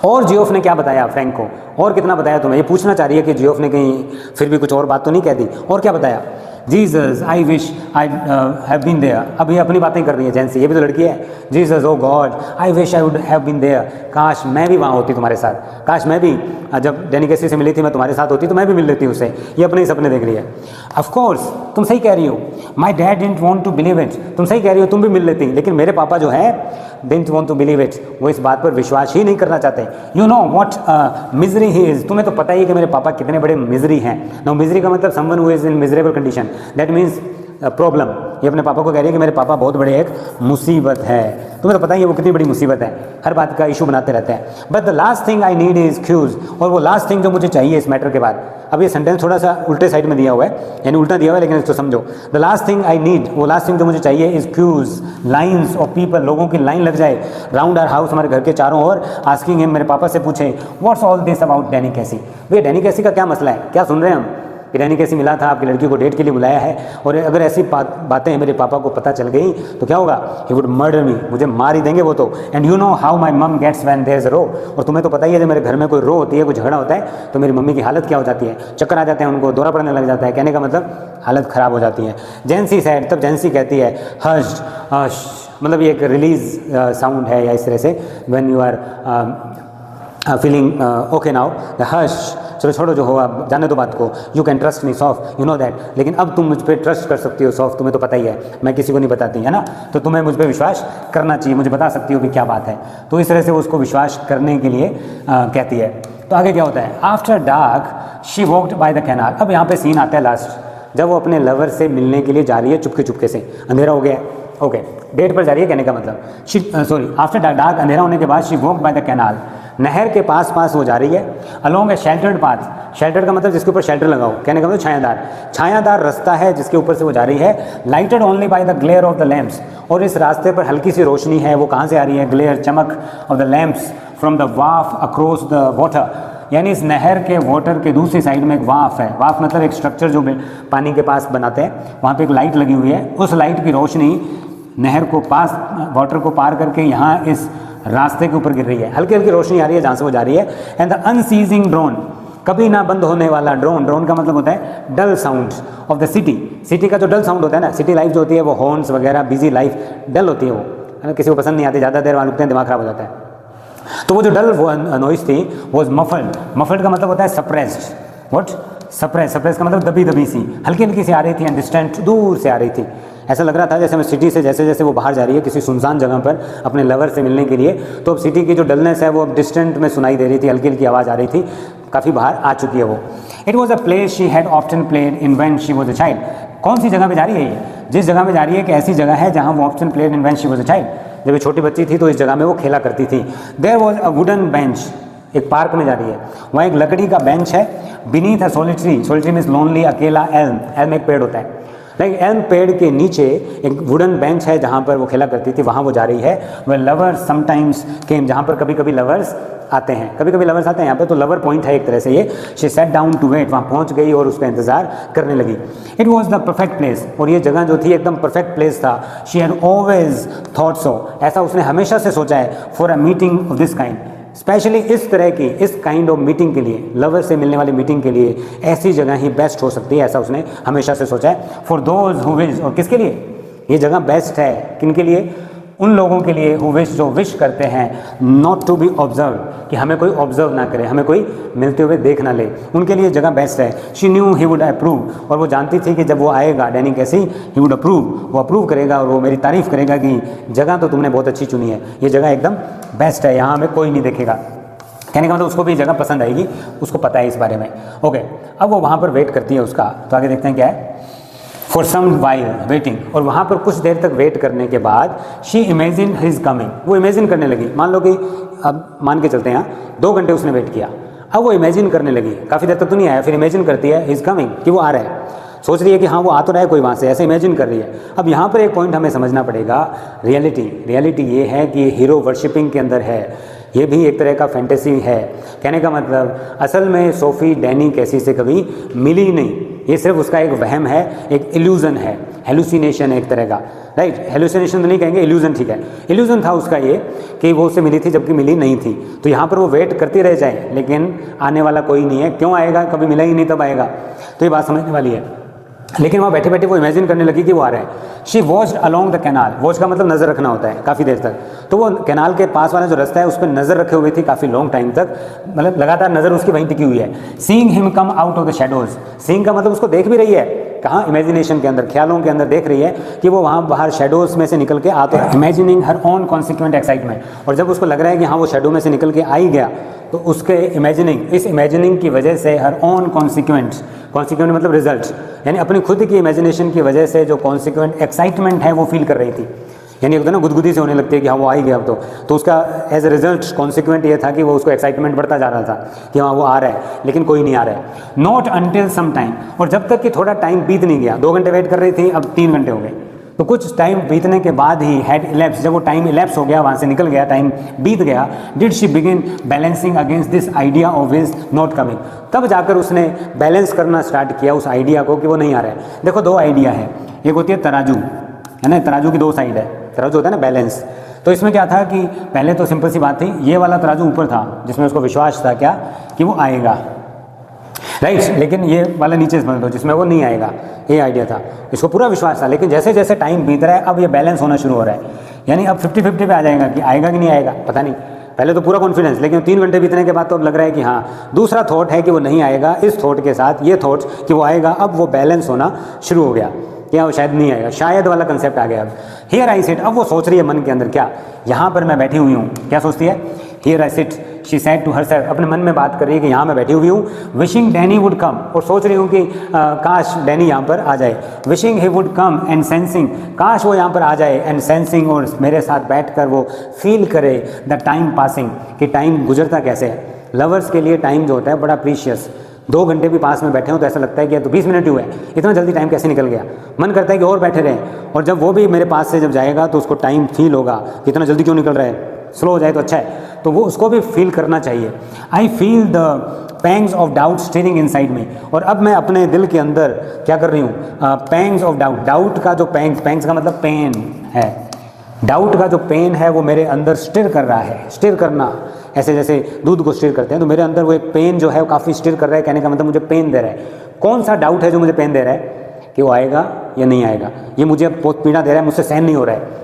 और जियोफ ने क्या बताया फ्रैंक को, और कितना बताया तुम्हें? ये पूछना चाह रही है कि जियोफ ने कहीं फिर भी कुछ और बात तो नहीं कह दी, और क्या बताया? Jesus I wish I have been there, अब ये अपनी बातें कर रही है जेंसी, ये भी तो लड़की है। Jesus oh God I wish I would have been there, काश मैं भी वहाँ होती तुम्हारे साथ, काश मैं भी जब डैनी कैसी से मिली थी मैं तुम्हारे साथ होती तो मैं भी मिल लेती उससे, ये अपने ही सपने देख रही है। ऑफ कोर्स तुम सही कह रही हो, my dad didn't want to believe it, तुम सही कह रही हो, तुम भी मिल लेती, लेकिन मेरे पापा जो है didn't want to believe it, वो इस बात पर विश्वास ही नहीं करना चाहते। You know what misery he is, तुम्हें तो पता ही है कि मेरे पापा कितने बड़े मिजरी हैं। नाउ मिजरी का मतलब someone who is in miserable condition, that means problem, ये अपने पापा को कह रही है कि मेरे पापा बहुत बड़े एक मुसीबत है। तुम्हें तो पता ही है वो कितनी बड़ी मुसीबत है, हर बात का इशू बनाते रहते हैं। But the last thing I need is queues, और वो लास्ट थिंग जो मुझे चाहिए इस मैटर के बाद, अब ये सेंटेंस थोड़ा सा उल्टे साइड में दिया हुआ है, यानी उल्टा दिया हुआ है, लेकिन इसको समझो। The last thing I need, वो लास्ट थिंग जो मुझे चाहिए is queues, lines of people, लोगों की लाइन लग जाए राउंड आवर हाउस, हमारे घर के चारों ओर, आस्किंग हिम, मेरे पापा से पूछे what's all this about Danny कैसी, भैया डैनी कैसी का क्या मसला है, क्या सुन रहे हैं हम कि डैनी कैसी मिला था, आपकी लड़की को डेट के लिए बुलाया है, और अगर ऐसी बातें मेरे पापा को पता चल गई तो क्या होगा, ही वुड मर्डर मी, मुझे मार ही देंगे वो तो। And you know how my mum gets when there is a row, और तुम्हें तो पता ही है जब मेरे घर में कोई रो होती है, कोई झगड़ा होता है तो मेरी मम्मी की हालत क्या हो जाती है, चक्कर आ जाते हैं उनको, दौरा पड़ने लग जाता है, कहने का मतलब हालत ख़राब हो जाती है। जेंसी सैड, तब जेंसी कहती है हश हश, मतलब ये एक रिलीज साउंड है या इस तरह से, when you are feeling okay now, hush, चलो छोड़ो जो हो, अब जाने दो बात को, you can trust me Soph, you know that, लेकिन अब तुम मुझ पर ट्रस्ट कर सकती हो सॉफ, तुम्हें तो पता ही है मैं किसी को नहीं बताती, है ना, तो तुम्हें मुझ पर विश्वास करना चाहिए, मुझे बता सकती हो कि क्या बात है। तो इस तरह से उसको विश्वास करने के लिए कहती है। तो आगे क्या होता है, after dark she walked by the canal, अब यहाँ पे सीन आता है लास्ट, जब वो अपने लवर से मिलने के लिए जा रही है चुपके चुपके से, अंधेरा हो गया है, ओके, डेट पर जा रही है, कहने का मतलब आफ्टर डार्क, अंधेरा होने के बाद she walked by the canal, नहर के पास वो जा रही है, अलोंग ए शेल्टर्ड पाथ, शेल्टर का मतलब जिसके ऊपर शेल्टर लगा हो, कहने का मतलब छायादार रास्ता है जिसके ऊपर से वो जा रही है, lighted only by the glare of the lamps, और इस रास्ते पर हल्की सी रोशनी है, वो कहाँ से आ रही है, ग्लेयर, चमक of the lamps from the वाफ अक्रॉस द वाटर, यानी इस नहर के वाटर के दूसरी साइड में एक वाफ है, वाफ मतलब एक स्ट्रक्चर जो पानी के पास बनाते हैं, वहाँ पे एक लाइट लगी हुई है, उस लाइट की रोशनी नहर को पास, वाटर को पार करके यहाँ इस रास्ते के ऊपर गिर रही है, हल्की हल्की रोशनी आ रही है जहाँ से वो जा रही है। एंड द अनसीजिंग ड्रोन, कभी ना बंद होने वाला ड्रोन, ड्रोन का मतलब होता है dull sound of the city, city का जो डल साउंड होता है ना, सिटी लाइफ जो होती है वो हॉर्न्स वगैरह, बिजी लाइफ डल होती है, वो है ना, किसी को पसंद नहीं आती, ज़्यादा देर वहाँ रुकते हैं दिमाग खराब हो जाता है। तो वो जो डल नॉइस थी वो मफल्ड, मफल्ड का मतलब होता है सप्रेस्ड, व्हाट, सप्रेस का मतलब दबी दबी सी, हल्की हल्की सी आ रही थी, एंड डिस्टेंट, दूर से आ रही थी, ऐसा लग रहा था जैसे मैं सिटी से जैसे जैसे वो बाहर जा रही है किसी सुनसान जगह पर अपने लवर से मिलने के लिए, तो अब सिटी की जो डलनेस है वो अब डिस्टेंट में सुनाई दे रही थी, हल्की हल्की आवाज़ आ रही थी, काफ़ी बाहर आ चुकी है वो। It was a place she had often played in when she was a child, कौन सी जगह पे जा रही है ये, जिस जगह में जा रही है कि ऐसी जगह है जहाँ वो often played in when she was a child, जब ये छोटी बच्ची थी तो इस जगह में वो खेला करती थी। There was a wooden bench, एक पार्क में जा रही है, वहाँ एक लकड़ी का बेंच है, बीनीथ अ सोलिटरी, सोलिटरी मीन्स लोनली, अकेला, एल्म, एल्म एक पेड़ होता है, लाइक एल्म पेड़ के नीचे एक वुडन बेंच है जहाँ पर वो खेला करती थी, वहाँ वो जा रही है। वह लवर्स समटाइम्स केम, जहाँ पर कभी कभी लवर्स आते हैं, कभी कभी लवर्स आते हैं यहाँ पे, तो लवर पॉइंट है एक तरह से ये। She sat down to wait, वहाँ पहुँच गई और उसका इंतजार करने लगी। It was the perfect place, और ये जगह जो थी एकदम परफेक्ट प्लेस था। She had always thought so, ऐसा उसने हमेशा से सोचा है, for a meeting of this kind, specially इस तरह की, इस काइंड ऑफ मीटिंग के लिए, लवर से मिलने वाली मीटिंग के लिए ऐसी जगह ही बेस्ट हो सकती है, ऐसा उसने हमेशा से सोचा है। फॉर दोज हु विश, और किसके लिए ये जगह बेस्ट है, किन के लिए, उन लोगों के लिए हु विश, जो विश करते हैं, नॉट टू बी ऑब्जर्व, कि हमें कोई ऑब्जर्व ना करे, हमें कोई मिलते हुए देख ना ले, उनके लिए जगह बेस्ट है। She knew he would approve, और वो जानती थी कि जब वो आएगा डैनी कैसी, ही वुड अप्रूव, वो अप्रूव करेगा और वो मेरी तारीफ़ करेगा कि जगह तो तुमने बहुत अच्छी चुनी है, ये जगह एकदम बेस्ट है, यहाँ हमें कोई नहीं देखेगा, कहने का मतलब उसको भी जगह पसंद आएगी, उसको पता है इस बारे में। ओके, अब वो वहाँ पर वेट करती है उसका, तो आगे देखते हैं क्या है। फॉर सम वाइल वेटिंग, और वहाँ पर कुछ देर तक वेट करने के बाद शी इमेजिन हिज कमिंग, वो इमेजिन करने लगी, मान लो कि अब मान के चलते हैं 2 घंटे उसने वेट किया, अब वो इमेजिन करने लगी, काफ़ी देर तक तो नहीं आया, फिर इमेजिन करती है हिज कमिंग, कि वो आ रहा है, सोच रही है कि हाँ वो आ तो रहा है कोई वहाँ से, ऐसे इमेजिन कर रही है। अब यहाँ पर एक पॉइंट हमें समझना पड़ेगा, रियलिटी ये है कि हीरो वर्शिपिंग के अंदर है, ये भी एक तरह का फैंटेसी है। कहने का मतलब असल में सोफ़ी डैनी कैसी से कभी मिली नहीं, ये सिर्फ उसका एक वहम है, एक इल्यूज़न है, हेलुसिनेशन है एक तरह का, राइट, हेलुसिनेशन तो नहीं कहेंगे, इल्यूज़न ठीक है, इल्यूज़न था उसका ये कि वो उससे मिली थी जबकि मिली नहीं थी। तो यहाँ पर वो वेट करती रह जाए, लेकिन आने वाला कोई नहीं है, क्यों आएगा, कभी मिला ही नहीं तब आएगा, तो ये बात समझने वाली है। लेकिन वहाँ बैठे बैठे वो इमेजिन करने लगी कि वो आ रहा है। She watched along the canal, watch का मतलब नज़र रखना होता है काफ़ी देर तक, तो वो कैनाल के पास वाला जो रास्ता है उस पर नज़र रखे हुए थी काफ़ी लॉन्ग टाइम तक, मतलब लगातार नज़र उसकी वहीं टिकी हुई है। Seeing him come out of the shadows, seeing का मतलब उसको देख भी रही है कहाँ, इमेजिनेशन के अंदर, ख्यालों के अंदर देख रही है कि वो वहाँ बाहर शेडोज़ में से निकल के आ तो imagining her own consequent excitement. और जब उसको लग रहा है कि हाँ वो शेडो में से निकल के आ ही गया, तो उसके इस इमेजिनिंग की वजह से हर ओन कॉन्सिक्वेंट मतलब रिजल्ट, यानी अपनी खुद की इमेजिनेशन की वजह से जो कॉन्सिक्वेंट एक्साइटमेंट है वो फील कर रही थी। यानी होता है ना गुदगुदी से होने लगती है कि हाँ वो आ ही गया अब तो उसका एज ए रिजल्ट कॉन्सिक्वेंट ये था कि वो उसको एक्साइटमेंट बढ़ता जा रहा था कि हाँ वो आ रहा है, लेकिन कोई नहीं आ रहा है। नॉट अनटिल सम टाइम, और जब तक कि थोड़ा टाइम बीत नहीं गया, 2 घंटे वेट कर रही थी, अब 3 घंटे हो गए, तो कुछ टाइम बीतने के बाद ही हैड इलेप्स, जब वो टाइम इलेप्स हो गया, वहाँ से निकल गया, टाइम बीत गया, did she begin balancing against this idea of his not coming, तब जाकर उसने बैलेंस करना स्टार्ट किया उस आइडिया को कि वो नहीं आ रहा है। देखो 2 आइडिया है, एक होती है तराजू, है ना, तराजू की 2 साइड है, तराजू होता है ना बैलेंस। तो इसमें क्या था कि पहले तो सिंपल सी बात थी, ये वाला तराजू ऊपर था जिसमें उसको विश्वास था क्या कि वो आएगा, राइट, लेकिन ये वाला नीचे समझ लो जिसमें वो नहीं आएगा, ये आइडिया था, इसको पूरा विश्वास था। लेकिन जैसे जैसे टाइम बीत रहा है अब ये बैलेंस होना शुरू हो रहा है, यानी अब 50-50 पे आ जाएगा कि आएगा कि नहीं आएगा, पता नहीं। पहले तो पूरा कॉन्फिडेंस, लेकिन 3 घंटे बीतने के बाद तो अब लग रहा है कि हाँ दूसरा थॉट है कि वो नहीं आएगा, इस थॉट के साथ ये थॉट कि वो आएगा, अब वो बैलेंस होना शुरू हो गया, क्या वो शायद नहीं आएगा, शायद वाला कंसेप्ट आ गया। अब हियर आई सिट, अब वो सोच रही है मन के अंदर, क्या यहाँ पर मैं बैठी हुई हूँ, क्या सोचती है, here I sit, she said to herself, अपने मन में बात कर रही है कि यहाँ मैं बैठी हुई हूँ, विशिंग डैनी वुड कम, और सोच रही हूँ कि काश डैनी यहाँ पर आ जाए, wishing he would come and sensing, काश वो यहाँ पर आ जाए, एंड सेंसिंग, और मेरे साथ बैठकर वो फील करे द टाइम पासिंग, कि टाइम गुजरता कैसे है। लवर्स के लिए टाइम जो होता है बड़ा प्रीशियस, 2 घंटे भी पास में बैठे हो तो ऐसा लगता है कि तो 20 मिनट ही हुए, इतना जल्दी टाइम कैसे निकल गया, मन करता है कि और बैठे रहें। और जब वो भी मेरे पास से जब जाएगा तो उसको टाइम फील होगा कि इतना जल्दी क्यों निकल रहा है, स्लो हो जाए तो अच्छा है, तो वो उसको भी फील करना चाहिए। I feel the pangs of doubt steering inside में, और अब मैं अपने दिल के अंदर क्या कर रही हूँ, पैंग्स ऑफ डाउट, डाउट का जो पैंग्स का मतलब पेन है, डाउट का जो पेन है वो मेरे अंदर स्टिर कर रहा है। स्टिर करना ऐसे जैसे दूध को स्टिर करते हैं, तो मेरे अंदर वो एक पेन जो है वो काफ़ी स्टिर कर रहा है, कहने का मतलब मुझे पेन दे रहा है। कौन सा डाउट है जो मुझे पेन दे रहा है कि वो आएगा या नहीं आएगा, ये मुझे बहुत पीड़ा दे रहा है, मुझसे सहन नहीं हो रहा है।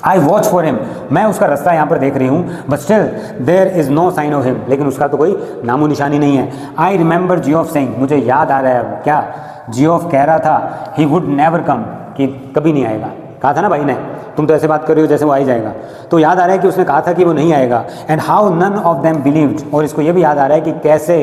आई वॉच फॉर हिम, मैं उसका रास्ता यहाँ पर देख रही हूँ, but still there is no sign of him, लेकिन उसका तो कोई नामो निशानी नहीं है। आई रिमेंबर जियोफ सेइंग, मुझे याद आ रहा है क्या, जियोफ कह रहा था ही वुड नेवर कम, कि कभी नहीं आएगा, कहा था ना भाई ने, तुम तो ऐसे बात कर रही हो जैसे वो आ ही जाएगा, तो याद आ रहा है कि उसने कहा था कि वो नहीं आएगा। And how none of them believed, और इसको ये भी याद आ रहा है कि कैसे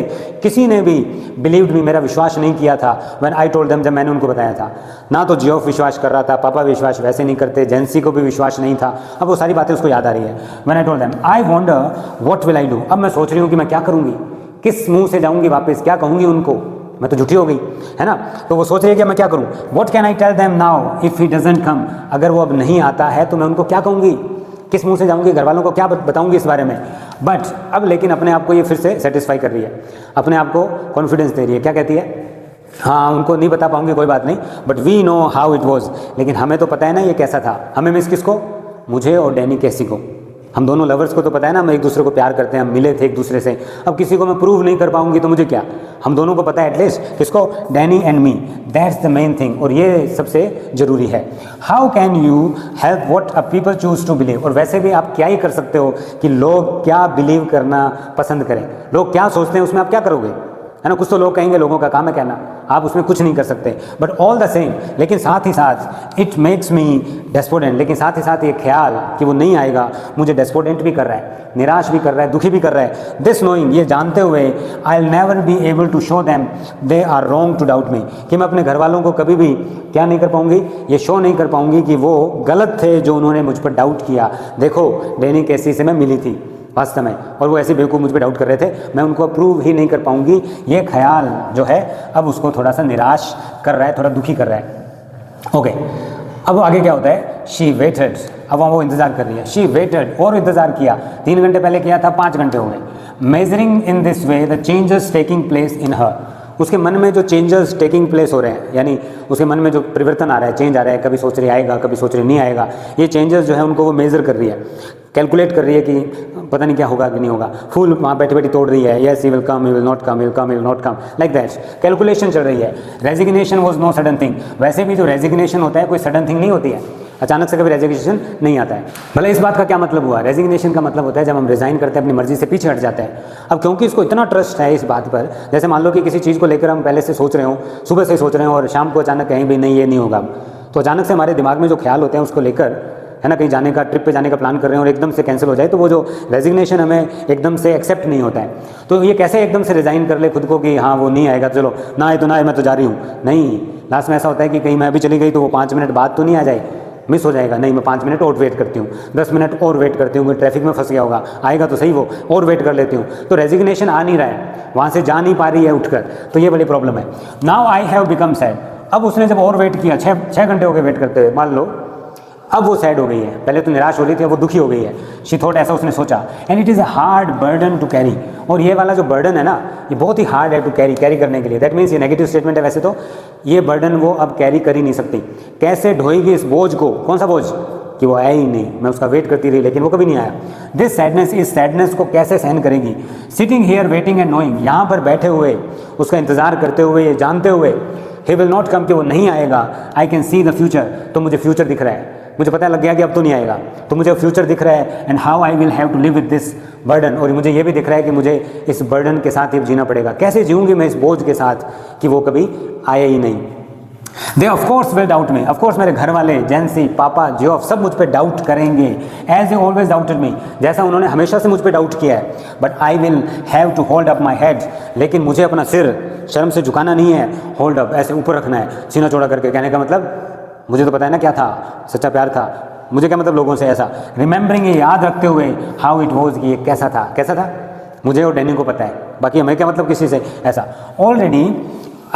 किसी ने भी बिलीव्ड मी, मेरा विश्वास नहीं किया था, व्हेन आई टोल्ड देम, जब मैंने उनको बताया था। ना तो जियोफ विश्वास कर रहा था, पापा विश्वास वैसे नहीं करते, जेंसी को भी विश्वास नहीं था, अब वो सारी बातें उसको याद आ रही है। When I told them I wonder what will I do, अब मैं सोच रही हूँ कि मैं क्या करूँगी, किस मुँह से जाऊँगी वापस, क्या कहूँगी उनको, मैं तो झूठी हो गई, है ना। तो वो सोच रही है कि मैं क्या करूं, what can I tell them now if he doesn't come, अगर वो अब नहीं आता है तो मैं उनको क्या कहूँगी, किस मुंह से जाऊँगी, घर वालों को क्या बताऊँगी इस बारे में। बट अब लेकिन अपने आप को ये फिर से सेटिस्फाई कर रही है, अपने आप को कॉन्फिडेंस दे रही है, क्या कहती है, हाँ उनको नहीं बता पाऊँगी कोई बात नहीं, but we know how it was, लेकिन हमें तो पता है ना ये कैसा था, हमें मिस किसको, मुझे और डैनी कैसी को, हम दोनों लवर्स को तो पता है ना हम एक दूसरे को प्यार करते हैं, हम मिले थे एक दूसरे से। अब किसी को मैं प्रूव नहीं कर पाऊंगी तो मुझे क्या, हम दोनों को पता है एटलीस्ट, किसको, Danny and me, that's the main thing, और ये सबसे ज़रूरी है। How can you help what a people choose to believe, और वैसे भी आप क्या ही कर सकते हो कि लोग क्या बिलीव करना पसंद करें, लोग क्या सोचते हैं उसमें आप क्या करोगे, है ना। कुछ तो लोग कहेंगे, लोगों का काम है कहना, आप उसमें कुछ नहीं कर सकते, बट ऑल द सेम, लेकिन साथ ही साथ इट मेक्स मी डेस्पोडेंट, लेकिन साथ ही साथ ये ख्याल कि वो नहीं आएगा मुझे डेस्पोडेंट भी कर रहा है, निराश भी कर रहा है, दुखी भी कर रहा है। दिस नोइंग, ये जानते हुए, I will never be able to show them they are wrong to doubt me, कि मैं अपने घर वालों को कभी भी क्या नहीं कर पाऊंगी, ये शो नहीं कर पाऊंगी कि वो गलत थे जो उन्होंने मुझ पर डाउट किया। देखो डैनी कैसी से मैं मिली थी वास्तव में, और वो ऐसे बेवकूफ़ मुझ पर डाउट कर रहे थे, मैं उनको अप्रूव ही नहीं कर पाऊंगी। ये ख्याल जो है अब उसको थोड़ा सा निराश कर रहा है, थोड़ा दुखी कर रहा है। ओके, अब आगे क्या होता है, शी वेटेड, अब वो इंतज़ार कर रही है, शी वेटेड, और इंतज़ार किया, 3 घंटे पहले किया था, 5 घंटे हो गए। Measuring in this way the changes taking place in her, उसके मन में जो चेंजेस टेकिंग प्लेस हो रहे हैं, यानी उसके मन में जो परिवर्तन आ रहा है, चेंज आ रहा है, कभी सोच रही आएगा, कभी सोच रही नहीं आएगा, ये चेंजेस जो है उनको वो मेज़र कर रही है, कैलकुलेट कर रही है कि पता नहीं क्या होगा कि नहीं होगा। फूल वहाँ बैठी बैठी तोड़ रही है, yes he will come, he will not come, he will come, he will not come, like that calculation चल रही है। Resignation was no sudden thing, वैसे भी जो रेजिग्नेशन होता है कोई सडन थिंग नहीं होती है, अचानक से कभी रेजिग्नेशन नहीं आता है। भले इस बात का क्या मतलब हुआ, रेजिग्नेशन का मतलब होता है जब हम रिज़ाइन करते हैं, अपनी मर्जी से पीछे हट जाते हैं। अब क्योंकि इसको इतना ट्रस्ट है इस बात पर, जैसे मान लो कि किसी चीज़ को लेकर हम पहले से सोच रहे हो, सुबह से सोच रहे हो और शाम को अचानक कहीं भी नहीं ये नहीं होगा, तो अचानक से हमारे दिमाग में जो ख्याल होते हैं उसको लेकर, है ना, कहीं जाने का, ट्रिप पे जाने का प्लान कर रहे हैं और एकदम से कैंसिल हो जाए, तो वो जो रेजिग्नेशन हमें एकदम से एक्सेप्ट नहीं होता है। तो ये कैसे एकदम से रिज़ाइन कर ले खुद को कि हाँ वो नहीं आएगा, चलो ना आए तो ना आए, मैं तो जा रही हूँ। नहीं, लास्ट में ऐसा होता है कि कहीं मैं भी चली गई तो वो 5 मिनट बाद तो नहीं आ जाए, मिस हो जाएगा। नहीं, मैं 5 मिनट और वेट करती हूँ, 10 मिनट और वेट करती हूँ, ट्रैफिक में फंस गया होगा, आएगा तो सही वो, और वेट कर लेती हूँ। तो रेजिग्नेशन आ नहीं रहा है, वहाँ से जा नहीं पा रही है उठकर, तो ये बड़ी प्रॉब्लम है। Now I have become sad. अब उसने जब और वेट किया, 6 घंटे हो गए वेट करते हुए मान लो, अब वो सैड हो गई है। पहले तो निराश हो रही थी, अब वो दुखी हो गई है। शी थॉट, ऐसा उसने सोचा। And it is a hard burden to carry. और ये वाला जो बर्डन है ना, ये बहुत ही हार्ड है टू कैरी करने के लिए। दैट मीन्स ये नेगेटिव स्टेटमेंट है वैसे तो, ये बर्डन वो अब कैरी कर ही नहीं सकती। कैसे ढोएगी इस बोझ को? कौन सा बोझ? कि वो आया ही नहीं, मैं उसका वेट करती रही लेकिन वो कभी नहीं आया। दिस सैडनेस, इस सैडनेस को कैसे सहन करेगी? Sitting here waiting and knowing, यहाँ पर बैठे हुए, उसका इंतजार करते हुए, जानते हुए, ही विल नॉट कम, कि वो नहीं आएगा। I can see the future, तो मुझे फ्यूचर दिख रहा है, मुझे पता लग गया कि अब तो नहीं आएगा, तो मुझे फ्यूचर दिख रहा है। And how I will have to live with this burden, और मुझे ये भी दिख रहा है कि मुझे इस बर्डन के साथ ही जीना पड़ेगा। कैसे जीऊँगी मैं इस बोझ के साथ कि वो कभी आए ही नहीं। They of course will doubt me, of course मेरे घर वाले, जेंसी, पापा, जियोफ, सब मुझ पर डाउट करेंगे। As a always doubted me, जैसा उन्होंने हमेशा से मुझ पर डाउट किया है। But I will have to hold up my head, लेकिन मुझे अपना सिर शर्म से झुकाना नहीं है, होल्ड अप, ऐसे ऊपर रखना है, सीना चौड़ा करके। कहने का मतलब, मुझे तो पता है ना क्या था, सच्चा प्यार था, मुझे क्या मतलब लोगों से ऐसा। रिमेंबरिंग, ये याद रखते हुए, हाउ इट वॉज, कि ये कैसा था, कैसा था, मुझे और डैनी को पता है, बाकी हमें क्या मतलब किसी से, ऐसा। ऑलरेडी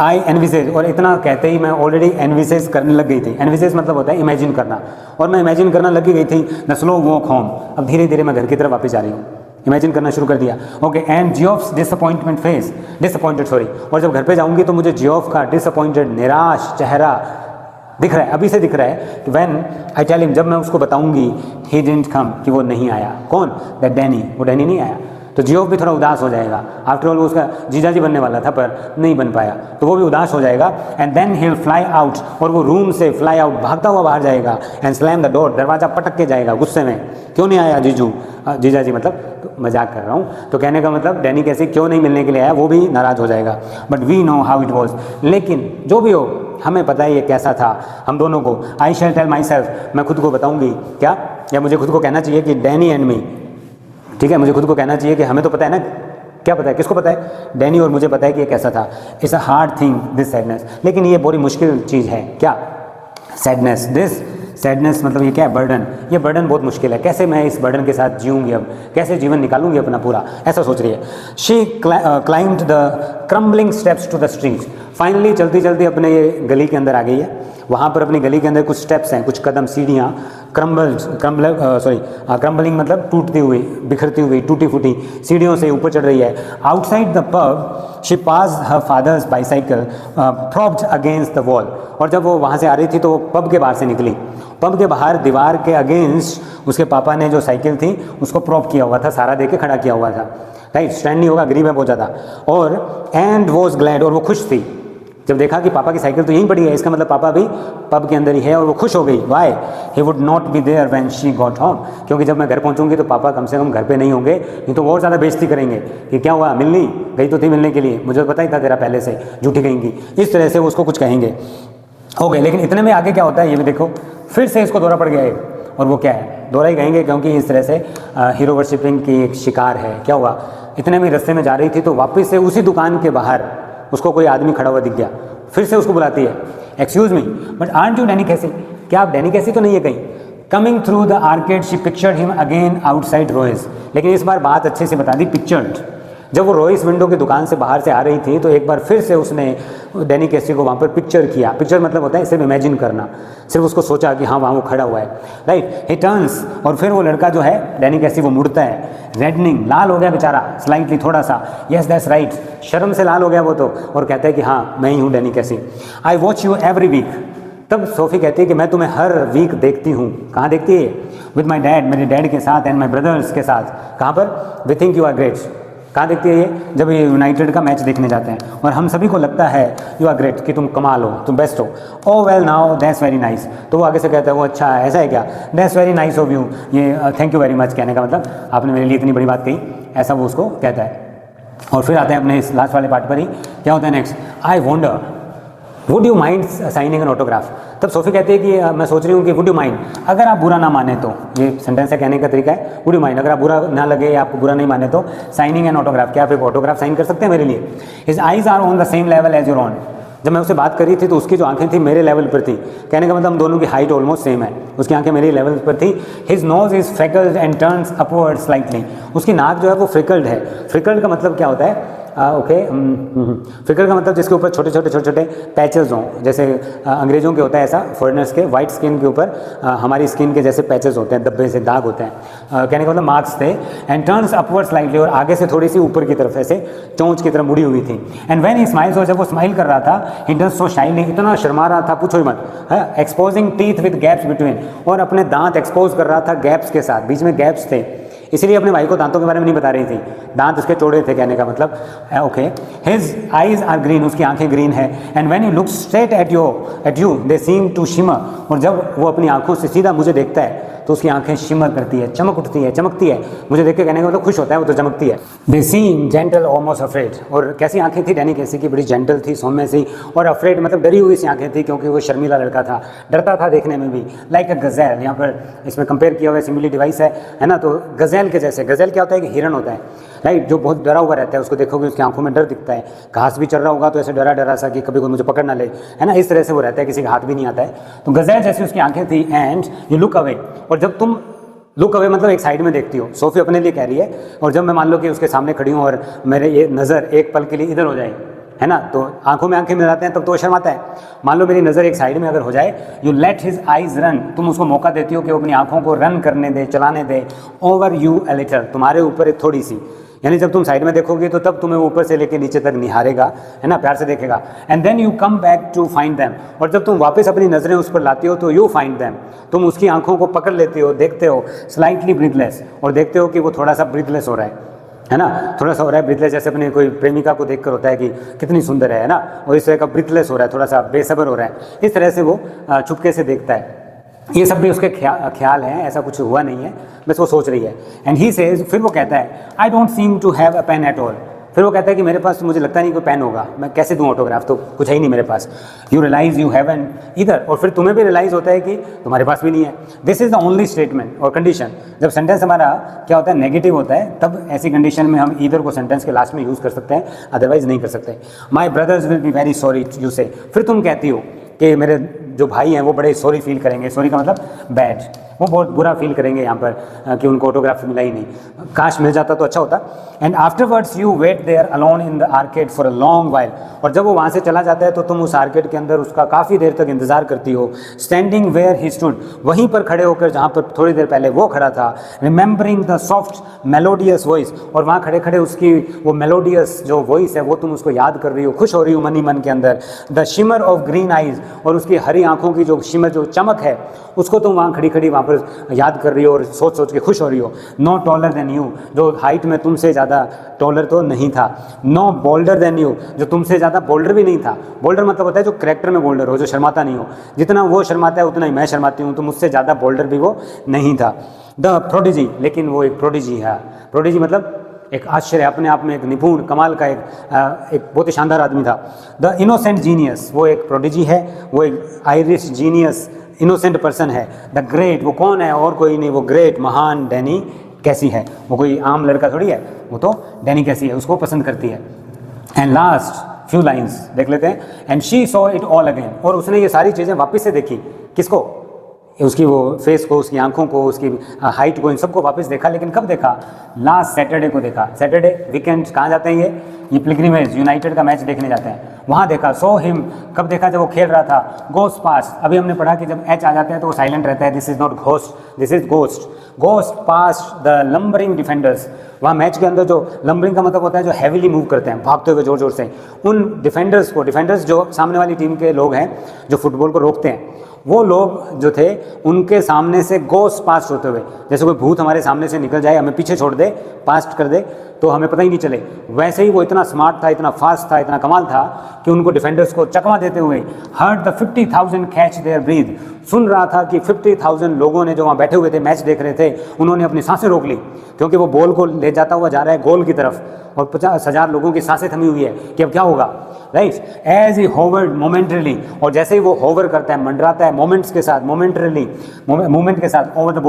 आई एनविसेज, और इतना कहते ही मैं ऑलरेडी एनविसेज करने लग गई थी। एनविसेज मतलब होता है इमेजिन करना, और मैं इमेजिन करना लगी गई थी द स्लो वॉक होम। अब धीरे धीरे मैं घर की तरफ वापस जा रही हूँ, इमेजिन करना शुरू कर दिया। Okay, and Geoff's disappointment face, disappointed sorry, और जब घर पे जाऊँगी तो मुझे जियोफ का डिसअपॉइंटेड, निराश चेहरा दिख रहा है, अभी से दिख रहा है। व्हेन आई टेल हिम, जब मैं उसको बताऊंगी, ही डिडंट कम, कि वो नहीं आया। कौन? दैट डैनी, वो डैनी नहीं आया, तो जियोफ भी थोड़ा उदास हो जाएगा। आफ्टर ऑल वो उसका जीजाजी बनने वाला था पर नहीं बन पाया, तो वो भी उदास हो जाएगा। And then he will fly out, और वो रूम से फ्लाई आउट, भागता हुआ बाहर जाएगा। एंड स्लैम द डोर, दरवाजा पटक के जाएगा गुस्से में, क्यों नहीं आया जीजाजी, मतलब तो मजाक कर रहा हूँ। तो कहने का मतलब डैनी कैसे क्यों नहीं मिलने के लिए आया, वो भी नाराज़ हो जाएगा। But we know how it was, लेकिन जो भी हो हमें पता है ये कैसा था हम दोनों को। आई शैल टेल माई सेल्फ, मैं खुद को बताऊंगी क्या, या मुझे खुद को कहना चाहिए कि डैनी एंड मी, ठीक है, मुझे खुद को कहना चाहिए कि हमें तो पता है ना, क्या पता है, किसको पता है? डैनी और मुझे पता है कि ये कैसा था। It's a hard thing this sadness, लेकिन ये बड़ी मुश्किल चीज़ है। क्या? सैडनेस, दिस सैडनेस मतलब ये क्या है? बर्डन। ये बर्डन बहुत मुश्किल है, कैसे मैं इस बर्डन के साथ जीऊँगी, अब कैसे जीवन निकालूंगी अपना पूरा, ऐसा सोच रही है। She climbed the crumbling steps to the street, finally चलती चलती अपने ये गली के अंदर आ गई है। वहाँ पर अपनी गली के अंदर कुछ स्टेप्स हैं, कुछ कदम, सीढ़ियाँ, क्रम्बलिंग मतलब टूटती हुई, बिखरती हुई, टूटी फूटी सीढ़ियों से ऊपर चढ़ रही है। Outside the pub she pass her father's bicycle propped against the wall, और जब वो वहाँ से आ रही थी तो वो पब के बाहर से निकली। पब के बाहर दीवार के अगेंस्ट उसके पापा ने जो साइकिल थी उसको प्रॉप किया हुआ था, सहारा दे के खड़ा किया हुआ था, राइट, स्टैंड नहीं होगा, गरीब है बहुत ज़्यादा। और एंड वॉज ग्लैड, और वो खुश थी जब देखा कि पापा की साइकिल तो यहीं पड़ी है, इसका मतलब पापा भी पब के अंदर ही है, और वो खुश हो गई। Why? He would not be there when she got home, क्योंकि जब मैं घर पहुंचूंगी तो पापा कम से कम घर पे नहीं होंगे, नहीं तो और ज़्यादा बेइज्जती करेंगे कि क्या हुआ, मिलनी गई तो थी मिलने के लिए, मुझे पता ही था तेरा पहले से, झूठी कहेंगी, इस तरह से वो उसको कुछ कहेंगे। हो गए, लेकिन इतने में आगे क्या होता है ये भी देखो, फिर से इसको दौरा पड़ गया है, और वो क्या है, दौरा ही कहेंगे क्योंकि इस तरह से हीरो वर्शिपिंग की एक शिकार है। क्या हुआ, इतने में रास्ते में जा रही थी तो वापस से उसी दुकान के बाहर उसको कोई आदमी खड़ा हुआ दिख गया, फिर से उसको बुलाती है, excuse me but art you Danny कैसी, क्या आप डैनी कैसी तो नहीं है कहीं। Coming through the arcade she pictured him again outside Royce, लेकिन इस बार बात अच्छे से बता दी, पिक्चर्ड। जब वो रोइस विंडो की दुकान से बाहर से आ रही थी तो एक बार फिर से उसने डैनी कैसी को वहाँ पर पिक्चर किया। पिक्चर मतलब होता है सिर्फ इमेजिन करना, सिर्फ उसको सोचा कि हाँ वहाँ वो खड़ा हुआ है, राइट। ही टर्न्स, और फिर वो लड़का जो है डैनी कैसी वो मुड़ता है, रेडनिंग, लाल हो गया बेचारा स्लाइटली थोड़ा सा, यस दैट्स राइट, शर्म से लाल हो गया वो तो, और कहता है कि हाँ मैं ही हूँ Danny Casey. I watch you every week, तब सोफी कहती है कि मैं तुम्हें हर वीक देखती हूँ। कहाँ देखती है? विद माई डैड, मेरे डैड के साथ, एंड माई ब्रदर्स के साथ। कहाँ पर? We think you are great, कहाँ देखती है ये? जब ये यूनाइटेड का मैच देखने जाते हैं और हम सभी को लगता है यू आर ग्रेट, कि तुम कमाल हो, तुम बेस्ट हो। Oh well now that's very nice. तो वो आगे से कहता है वो अच्छा है, ऐसा है क्या, that's very nice of you, ये थैंक यू वेरी मच कहने का मतलब आपने मेरे लिए इतनी बड़ी बात कही, ऐसा वो उसको कहता है। और फिर आते हैं अपने इस लास्ट वाले पार्ट पर ही, क्या होता है next, I wonder would you mind signing an autograph. तब सोफी कहती है कि मैं सोच रही हूँ कि वुड यू माइंड, अगर आप बुरा ना माने तो, ये सेंटेंस है कहने का तरीका है, वुड यू माइंड, अगर आप बुरा ना लगे या आपको बुरा नहीं माने तो, साइनिंग एन ऑटोग्राफ, क्या आप एक ऑटोग्राफ साइन कर सकते हैं मेरे लिए। His eyes are on the same level as your own. जब मैं उससे बात कर रही थी तो उसकी जो आंखें थी मेरे लेवल पर थी, कहने का मतलब हम दोनों की हाइट ऑलमोस्ट सेम है, उसकी आंखें मेरे लेवल पर थी। His nose is freckled and turns upward slightly, उसकी नाक जो है वो फ्रिकल्ड है। फ्रिकल्ड का मतलब क्या होता है, ओके, फ्रिकल का मतलब जिसके ऊपर छोटे छोटे पैचेस हों, जैसे अंग्रेज़ों के होता है ऐसा, फॉरेनर्स के वाइट स्किन के ऊपर हमारी स्किन के जैसे पैचेस होते हैं, धब्बे से दाग होते हैं, कहने का मतलब मार्क्स थे। एंड टर्न्स अपवर्ड स्लाइटली, और आगे से थोड़ी सी ऊपर की तरफ ऐसे चोंच की तरफ मुड़ी हुई थी। एंड व्हेन ही स्माइल्स, और जब वो स्माइल कर रहा था, ही डज सो शाइली, इतना शर्मा रहा था पूछो ही मत, है, exposing teeth with gaps between, और अपने दांत एक्सपोज कर रहा था गैप्स के साथ, बीच में गैप्स थे, इसलिए अपने भाई को दांतों के बारे में नहीं बता रही थी, दांत उसके चौड़े थे कहने का मतलब, okay. His eyes are green, उसकी आंखें ग्रीन है। And when you look straight at you they seem to shimmer, और जब वो अपनी आंखों से सीधा मुझे देखता है तो उसकी आंखें शिमर करती है, चमक उठती है, चमकती है, मुझे देख के कहने का मतलब खुश होता है, वो तो चमकती है। दे सीम जेंटल ऑलमोस्ट अफ्रेड, और कैसी आंखें थी डैनी कैसी की, बड़ी जेंटल थी, सौम्य सी, और अफ्रेड मतलब डरी हुई सी आंखें थी, क्योंकि वो शर्मीला लड़का था, डरता था देखने में भी, लाइक अ गज़ैल, यहाँ पर इसमें कंपेयर किया हुआ सिमिली डिवाइस है ना, तो गज़ैल के जैसे, गज़ैल क्या होता है कि हिरन होता है, राइट, जो बहुत डरा हुआ रहता है, उसको देखोगे उसकी आंखों में डर दिखता है, घास भी चल रहा होगा तो ऐसे डरा डरा सा कि कभी कोई मुझे पकड़ ना ले, है ना, इस तरह से वो रहता है, किसी का हाथ भी नहीं आता है, तो गज़ैल जैसी उसकी आंखें थी। एंड यू लुक अवे, और जब तुम लुक अवे मतलब एक साइड में देखती हो, सोफी अपने लिए कह रही है, और जब मैं मान लो कि उसके सामने खड़ी हूँ और मेरे ये नज़र एक पल के लिए इधर हो जाए, है ना, तो आंखों में आंखें मिलाते हैं तब तो शर्माता है, मान लो मेरी नज़र एक साइड में अगर हो जाए, you let his eyes run, तुम उसको मौका देती हो कि वो अपनी आंखों को रन करने दे, चलाने दे, ओवर यू अ लिटिल, तुम्हारे ऊपर एक थोड़ी सी, यानी जब तुम साइड में देखोगे तो तब तुम्हें ऊपर से लेके नीचे तक निहारेगा, है ना, प्यार से देखेगा। And then you come back to find them, और जब तुम वापस अपनी नज़रें उस पर लाती हो तो यू फाइंड दैम, तुम उसकी आंखों को पकड़ लेते हो, देखते हो, स्लाइटली ब्रीथलेस, और देखते हो कि वो थोड़ा सा ब्रीथलेस हो रहा है ना, थोड़ा सा हो रहा है ब्रीथलेस, जैसे अपने कोई प्रेमिका को देखकर होता है कि कितनी सुंदर है ना, और इस तरह का ब्रीथलेस हो रहा है, थोड़ा सा बेसब्र हो रहा है, इस तरह से वो चुपके से देखता है। ये सब भी उसके ख्याल हैं, ऐसा कुछ हुआ नहीं है, बस वो सोच रही है। एंड ही सेज, फिर वो कहता है, I don't seem to have a pain at all, फिर वो कहता है कि मेरे पास मुझे लगता नहीं कोई पेन होगा, मैं कैसे दूँ ऑटोग्राफ, तो कुछ है ही नहीं मेरे पास। यू रियलाइज यू हैवन इधर, और फिर तुम्हें भी रियलाइज़ होता है कि तुम्हारे पास भी नहीं है। This is the only statement और कंडीशन, जब सेंटेंस हमारा क्या होता है नेगेटिव होता है, तब ऐसी कंडीशन में हम इधर को सेंटेंस के लास्ट में यूज़ कर सकते हैं, अदरवाइज नहीं कर सकते। My brothers will be very sorry you say, फिर तुम कहती हो कि मेरे जो भाई हैं वो बड़े सॉरी फील करेंगे, सॉरी का मतलब बैड, वो बहुत बुरा फील करेंगे यहाँ पर कि उनको ऑटोग्राफ मिला ही नहीं, काश मिल जाता तो अच्छा होता। And afterwards you wait there alone in the arcade for a long while, और जब वो वहाँ से चला जाता है तो तुम उस आर्केड के अंदर उसका काफ़ी देर तक इंतजार करती हो। स्टैंडिंग वेयर ही स्टूड, वहीं पर खड़े होकर जहाँ पर थोड़ी देर पहले वो खड़ा था। Remembering the soft melodious voice, और वहाँ खड़े खड़े उसकी वो मेलोडियस जो वॉइस है वो तुम उसको याद कर रही हो, खुश हो रही हो मन ही मन के अंदर। The shimmer of green eyes, और उसकी हरी आंखों की जो शिमर जो चमक है उसको तुम वहाँ खड़ी खड़ी वहाँ पर याद कर रही हो और सोच सोच के खुश हो रही हो। नो टॉलर देन यू, जो हाइट में तुमसे ज़्यादा टॉलर तो नहीं था। नो बोल्डर देन यू, जो तुमसे ज़्यादा बोल्डर भी नहीं था। बोल्डर मतलब होता है जो कैरेक्टर में बोल्डर हो, जो शर्माता नहीं हो, जितना वो शर्माता है उतना ही मैं शर्माती हूँ, तो मुझसे ज़्यादा बोल्डर भी वो नहीं था। द प्रोडिजी, लेकिन वो एक प्रोडिजी है। प्रोडिजी मतलब एक आश्चर्य, अपने आप में एक निपुण कमाल का एक बहुत ही शानदार आदमी था। द इनोसेंट जीनियस, वो एक प्रोडिजी है, वो एक आयरिश जीनियस इनोसेंट पर्सन है। द ग्रेट, वो कौन है और कोई नहीं, वो ग्रेट महान डैनी कैसी है, वो कोई आम लड़का थोड़ी है, वो तो डैनी कैसी है, उसको पसंद करती है। एंड लास्ट फ्यू लाइन्स देख लेते हैं। And she saw it all again, और उसने ये सारी चीज़ें वापस से देखी। किसको? उसकी वो फेस को, उसकी आंखों को, उसकी हाइट को, इन सबको वापस देखा। लेकिन कब देखा? लास्ट सैटरडे को देखा। सैटरडे वीकेंड कहाँ जाते हैं ये पिलग्रिमेज, यूनाइटेड का मैच देखने जाते हैं, वहाँ देखा। सो हिम, कब देखा? जब वो खेल रहा था। गोस्ट पास, अभी हमने पढ़ा कि जब एच आ जाते हैं तो वो साइलेंट रहता है। This is not ghost, this is ghost. Ghost pass the lumbering defenders, वहाँ मैच के अंदर जो लंबरिंग का मतलब होता है जो हैवीली मूव करते हैं, भागते हुए जोर जोर से, उन डिफेंडर्स को, डिफेंडर्स जो सामने वाली टीम के लोग हैं जो फुटबॉल को रोकते हैं, वो लोग जो थे उनके सामने से गोस्ट पास्ट होते हुए, जैसे कोई भूत हमारे सामने से निकल जाए, हमें पीछे छोड़ दे, पास्ट कर दे, तो हमें पता ही नहीं चले, वैसे ही वो इतना स्मार्ट था, इतना फास्ट था, इतना कमाल था कि उनको डिफेंडर्स को चकमा देते हुए heard the 50,000 catch their breath, सुन रहा था कि 50,000 लोगों ने जो वहाँ बैठे हुए थे, मैच देख रहे थे, उन्होंने अपनी सांसें रोक ली, क्योंकि वो बॉल को ले जाता हुआ जा रहा है गोल की तरफ और 50,000 लोगों की सांसें थमी हुई है कि अब क्या होगा, right. As he hovered momentarily, और जैसे ही वो होवर करता है, मंडराता है मोमेंट्स के साथ, मोमेंटरली मूवमेंट के साथ ओवर द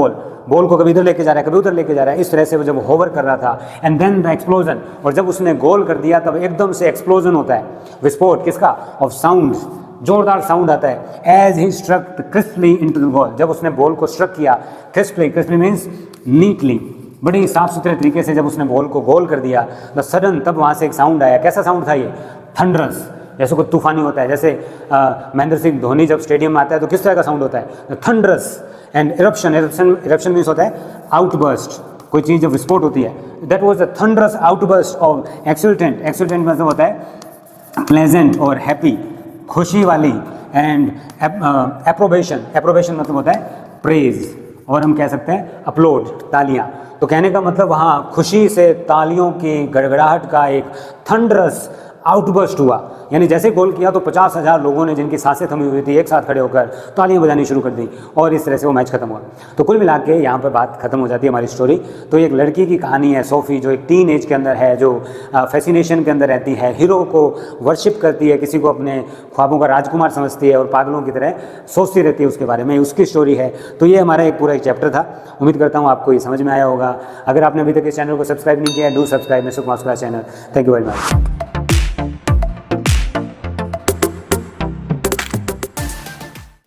बॉल को कभी इधर लेके जा रहा है, कभी उधर लेके जा रहा है, इस तरह से वो जब होवर कर रहा था, एंड देन द एक्सप्लोजन, और जब उसने गोल कर दिया तब एकदम से एक्सप्लोजन होता है, विस्फोट किसका, ऑफ साउंड, जोरदार साउंड आता है, as he struck crisply into the ball, जब उसने बॉल को स्ट्रक किया, क्रिस्पली मीन्स नीटली, बड़ी साफ सुथरे तरीके से जब उसने बॉल को गोल कर दिया, द सडन, तब वहाँ से एक साउंड आया, कैसा साउंड था ये, थंडरस, जैसे कोई तूफानी होता है, जैसे महेंद्र सिंह धोनी जब स्टेडियम में आता है तो किस तरह का साउंड होता है, थंडरस, एंड इरप्शन मीन्स होता है आउटबर्स्ट, कोई चीज़ जब विस्फोट होती है, that was the thunderous outburst of exultant मतलब होता है प्लेजेंट और हैप्पी, खुशी वाली, एंड एप्रोबेशन मतलब होता है प्रेज, और हम कह सकते हैं अपलोड, तालियां। तो कहने का मतलब वहाँ खुशी से तालियों की गड़गड़ाहट का एक थंडरस आउटबर्स्ट हुआ, यानी जैसे गोल किया तो 50,000 लोगों ने, जिनकी सांसें थमी हुई थी, एक साथ खड़े होकर तालियां बजानी शुरू कर दी, और इस तरह से वो मैच खत्म हुआ। तो कुल मिला के यहाँ पर बात खत्म हो जाती है हमारी स्टोरी। तो एक लड़की की कहानी है, सोफ़ी, जो एक टीन एज के अंदर है, जो फैसिनेशन के अंदर रहती है, हीरो को वर्शिप करती है, किसी को अपने ख्वाबों का राजकुमार समझती है और पागलों की तरह सोचती रहती है उसके बारे में, उसकी स्टोरी है। तो ये हमारा एक पूरा एक चैप्टर था। उम्मीद करता हूँ आपको ये समझ में आया होगा। अगर आपने अभी तक इस चैनल को सब्सक्राइब नहीं किया, do subscribe my Sukumar class channel. Thank you very much.